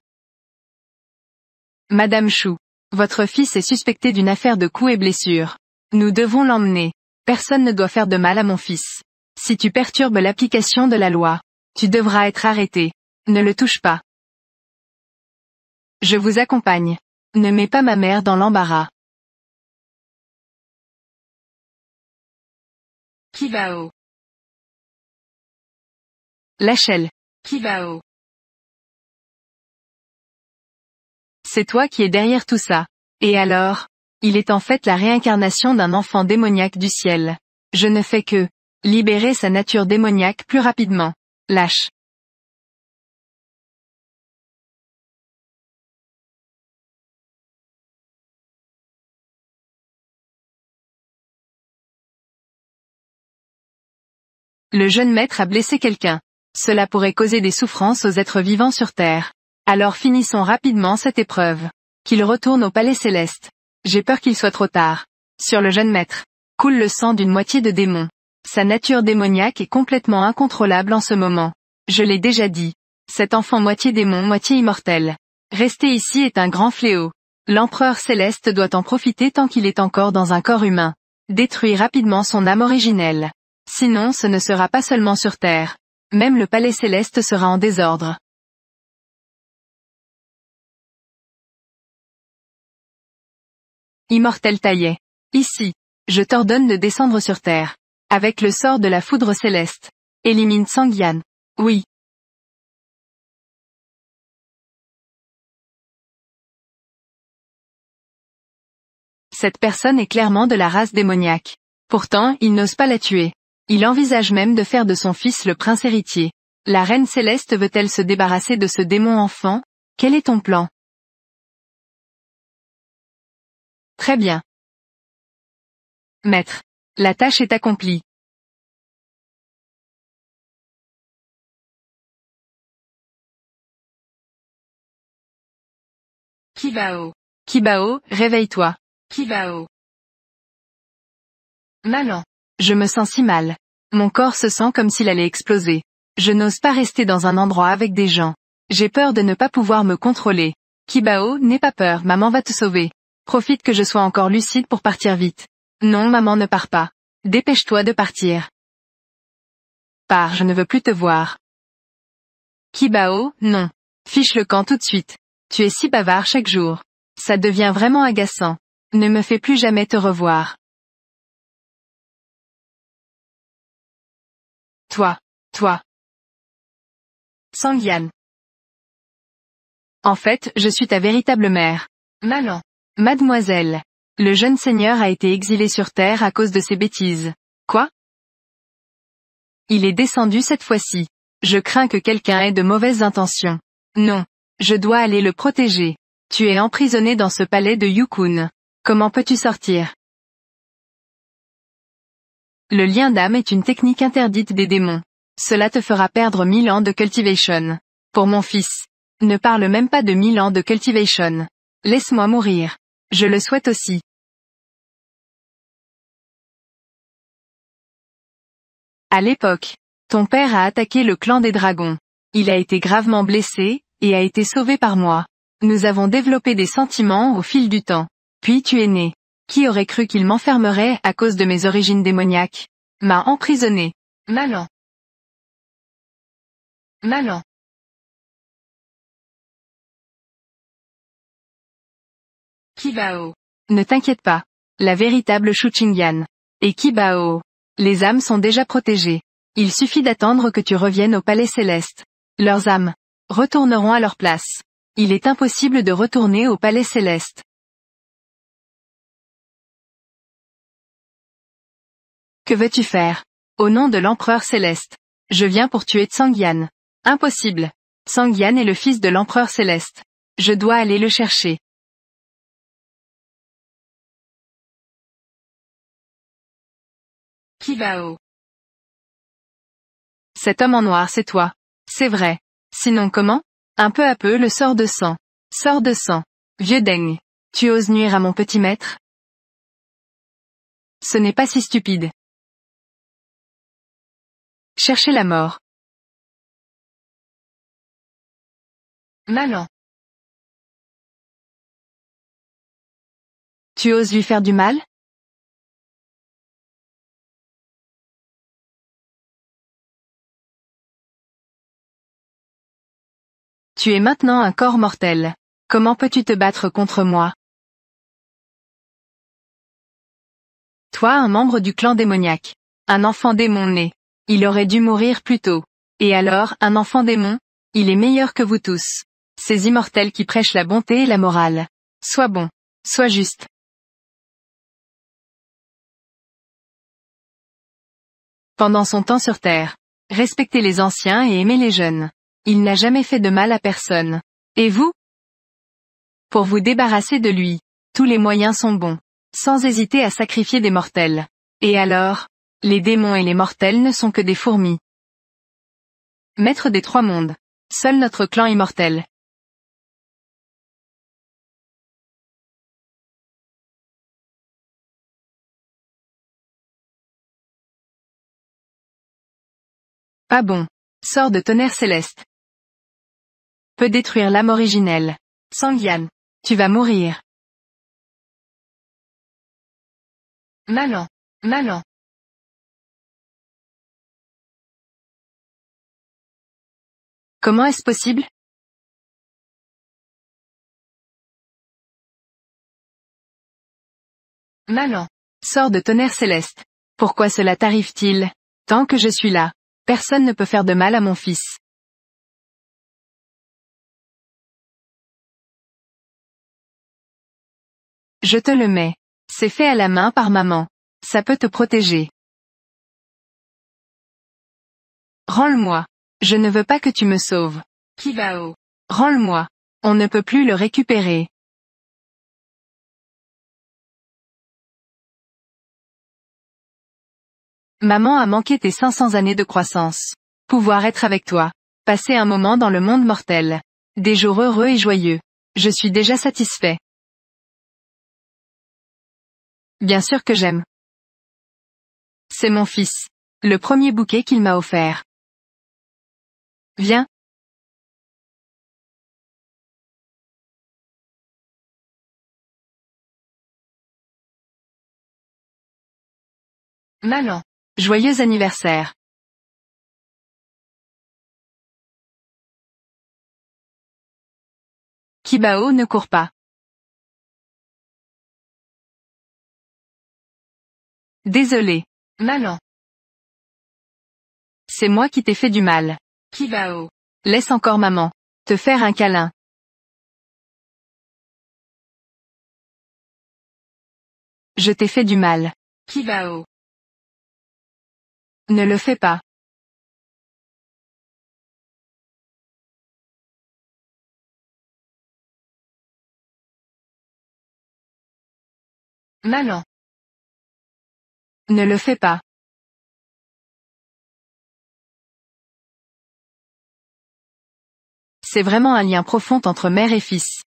Madame Chou. Votre fils est suspecté d'une affaire de coups et blessures. Nous devons l'emmener. Personne ne doit faire de mal à mon fils. Si tu perturbes l'application de la loi, tu devras être arrêté. Ne le touche pas. Je vous accompagne. Ne mets pas ma mère dans l'embarras. Kibao. Lachelle. Kibao. C'est toi qui es derrière tout ça. Et alors? Il est en fait la réincarnation d'un enfant démoniaque du ciel. Je ne fais que libérer sa nature démoniaque plus rapidement. Lâche. Le jeune maître a blessé quelqu'un. Cela pourrait causer des souffrances aux êtres vivants sur Terre. Alors finissons rapidement cette épreuve. Qu'il retourne au palais céleste. J'ai peur qu'il soit trop tard. Sur le jeune maître. Coule le sang d'une moitié de démon. Sa nature démoniaque est complètement incontrôlable en ce moment. Je l'ai déjà dit. Cet enfant moitié démon moitié immortel. Rester ici est un grand fléau. L'empereur céleste doit en profiter tant qu'il est encore dans un corps humain. Détruis rapidement son âme originelle. Sinon ce ne sera pas seulement sur Terre. Même le palais céleste sera en désordre. Immortel Taillet. Ici. Je t'ordonne de descendre sur Terre. Avec le sort de la foudre céleste. Élimine Sangyan. Oui. Cette personne est clairement de la race démoniaque. Pourtant, il n'ose pas la tuer. Il envisage même de faire de son fils le prince héritier. La reine céleste veut-elle se débarrasser de ce démon enfant? Quel est ton plan? Très bien. Maître. La tâche est accomplie. Kibao. Kibao, réveille-toi. Kibao. Maman. Je me sens si mal. Mon corps se sent comme s'il allait exploser. Je n'ose pas rester dans un endroit avec des gens. J'ai peur de ne pas pouvoir me contrôler. Kibao, n'aie pas peur, maman va te sauver. Profite que je sois encore lucide pour partir vite. Non, maman ne part pas. Dépêche-toi de partir. Pars, je ne veux plus te voir. Kibao, non. Fiche le camp tout de suite. Tu es si bavard chaque jour. Ça devient vraiment agaçant. Ne me fais plus jamais te revoir. Toi. Sangyan. En fait, je suis ta véritable mère. Maman. Mademoiselle. Le jeune seigneur a été exilé sur Terre à cause de ses bêtises. Quoi? Il est descendu cette fois-ci. Je crains que quelqu'un ait de mauvaises intentions. Non. Je dois aller le protéger. Tu es emprisonné dans ce palais de Yukun. Comment peux-tu sortir? Le lien d'âme est une technique interdite des démons. Cela te fera perdre 1000 ans de cultivation. Pour mon fils. Ne parle même pas de 1000 ans de cultivation. Laisse-moi mourir. Je le souhaite aussi. À l'époque, ton père a attaqué le clan des dragons. Il a été gravement blessé, et a été sauvé par moi. Nous avons développé des sentiments au fil du temps. Puis tu es né. Qui aurait cru qu'il m'enfermerait à cause de mes origines démoniaques? M'a emprisonné. Maman. Kibao. Ne t'inquiète pas. La véritable Shuchingan. Et Kibao. Les âmes sont déjà protégées. Il suffit d'attendre que tu reviennes au palais céleste. Leurs âmes retourneront à leur place. Il est impossible de retourner au palais céleste. Que veux-tu faire? Au nom de l'empereur céleste. Je viens pour tuer Tsangyan. Impossible. Sangyan est le fils de l'empereur céleste. Je dois aller le chercher. Kibao. Cet homme en noir c'est toi. C'est vrai. Sinon comment? Un peu à peu le sort de sang. Sort de sang. Vieux Deng. Tu oses nuire à mon petit maître? Ce n'est pas si stupide. Cherchez la mort. Malin. Tu oses lui faire du mal? Tu es maintenant un corps mortel. Comment peux-tu te battre contre moi? Toi un membre du clan démoniaque. Un enfant démon né. Il aurait dû mourir plus tôt. Et alors, un enfant démon? Il est meilleur que vous tous. Ces immortels qui prêchent la bonté et la morale. Sois bon. Sois juste. Pendant son temps sur Terre. Respectez les anciens et aimez les jeunes. Il n'a jamais fait de mal à personne. Et vous? Pour vous débarrasser de lui, tous les moyens sont bons. Sans hésiter à sacrifier des mortels. Et alors? Les démons et les mortels ne sont que des fourmis. Maître des trois mondes. Seul notre clan immortel. Pas bon. Sort de tonnerre céleste. Peut détruire l'âme originelle. Sangyan. Tu vas mourir. Malin. Malin. Comment est-ce possible? Malin. Sort de tonnerre céleste. Pourquoi cela t'arrive-t-il? Tant que je suis là, personne ne peut faire de mal à mon fils. Je te le mets. C'est fait à la main par maman. Ça peut te protéger. Rends-le-moi. Je ne veux pas que tu me sauves. Kibao. Rends-le-moi. On ne peut plus le récupérer. Maman a manqué tes 500 années de croissance. Pouvoir être avec toi. Passer un moment dans le monde mortel. Des jours heureux et joyeux. Je suis déjà satisfait. Bien sûr que j'aime. C'est mon fils. Le premier bouquet qu'il m'a offert. Viens. Malin. Joyeux anniversaire. Kibao ne court pas. Désolé. Malin. C'est moi qui t'ai fait du mal. Kibao. Laisse encore maman te faire un câlin. Je t'ai fait du mal. Kibao. Ne le fais pas. Malin. Ne le fais pas. C'est vraiment un lien profond entre mère et fils.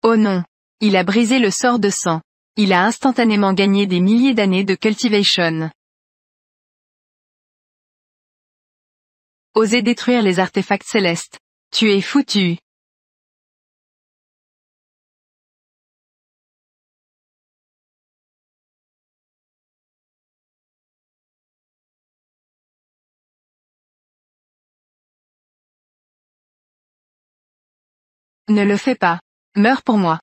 Oh non. Il a brisé le sort de sang. Il a instantanément gagné des milliers d'années de cultivation. Oser détruire les artefacts célestes. Tu es foutu. Ne le fais pas. Meurs pour moi.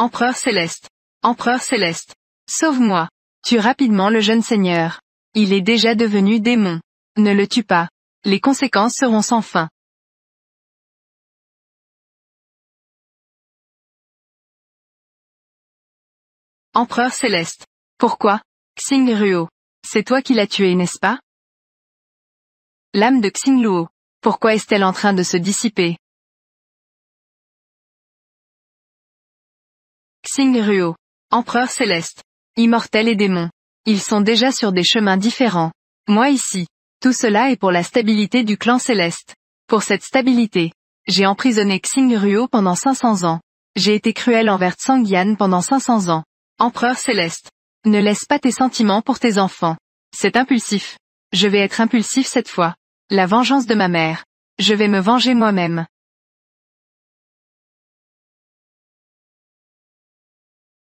Empereur céleste. Empereur céleste. Sauve-moi. Tue rapidement le jeune seigneur. Il est déjà devenu démon. Ne le tue pas. Les conséquences seront sans fin. Empereur céleste. Pourquoi? Xingruo. C'est toi qui l'as tué, n'est-ce pas? L'âme de Xingluo. Pourquoi est-elle en train de se dissiper? Xingruo. Empereur céleste. Immortel et démon. Ils sont déjà sur des chemins différents. Moi ici. Tout cela est pour la stabilité du clan céleste. Pour cette stabilité. J'ai emprisonné Xingruo pendant 500 ans. J'ai été cruel envers Tsangyan pendant 500 ans. Empereur céleste. Ne laisse pas tes sentiments pour tes enfants. C'est impulsif. Je vais être impulsif cette fois. La vengeance de ma mère. Je vais me venger moi-même.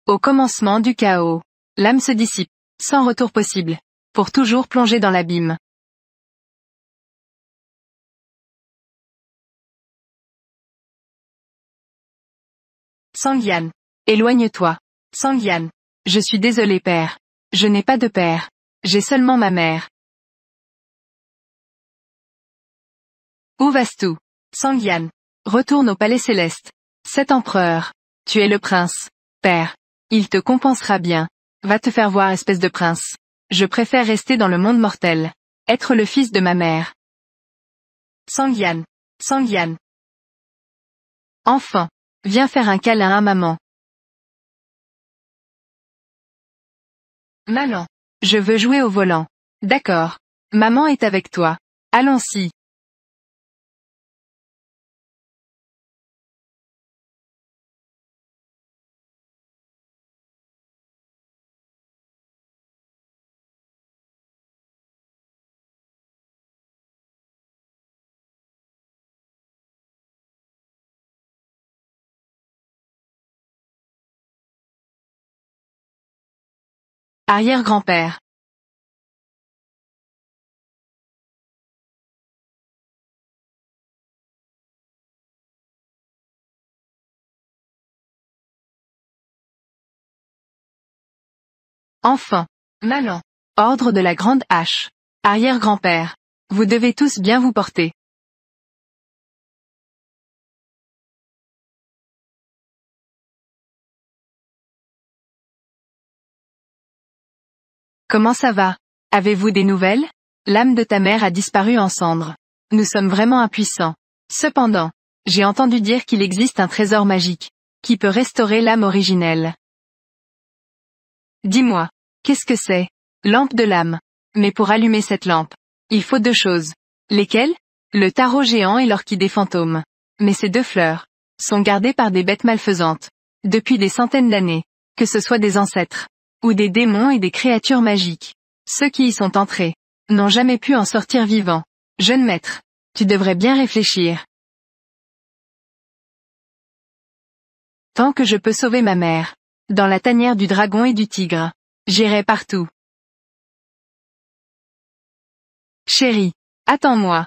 Au commencement du chaos. L'âme se dissipe. Sans retour possible. Pour toujours plonger dans l'abîme. Tsangyan. Éloigne-toi. Tsangyan. Je suis désolé père. Je n'ai pas de père. J'ai seulement ma mère. Où vas-tu? Tsangyan. Retourne au palais céleste. Cet empereur. Tu es le prince. Père. Il te compensera bien. Va te faire voir, espèce de prince. Je préfère rester dans le monde mortel. Être le fils de ma mère. Tsangyan. Tsangyan. Enfant. Viens faire un câlin à maman. Maman. Je veux jouer au volant. D'accord. Maman est avec toi. Allons-y. Arrière-grand-père. Enfant. Maman. Ordre de la grande hache. Arrière-grand-père. Vous devez tous bien vous porter. Comment ça va? Avez-vous des nouvelles? L'âme de ta mère a disparu en cendres. Nous sommes vraiment impuissants. Cependant, j'ai entendu dire qu'il existe un trésor magique, qui peut restaurer l'âme originelle. Dis-moi, qu'est-ce que c'est? Lampe de l'âme. Mais pour allumer cette lampe, il faut 2 choses. Lesquelles? Le tarot géant et l'orchidée fantôme. Mais ces 2 fleurs sont gardées par des bêtes malfaisantes. Depuis des centaines d'années. Que ce soit des ancêtres, ou des démons et des créatures magiques. Ceux qui y sont entrés n'ont jamais pu en sortir vivants. Jeune maître, tu devrais bien réfléchir. Tant que je peux sauver ma mère, dans la tanière du dragon et du tigre, j'irai partout. Chérie, attends-moi.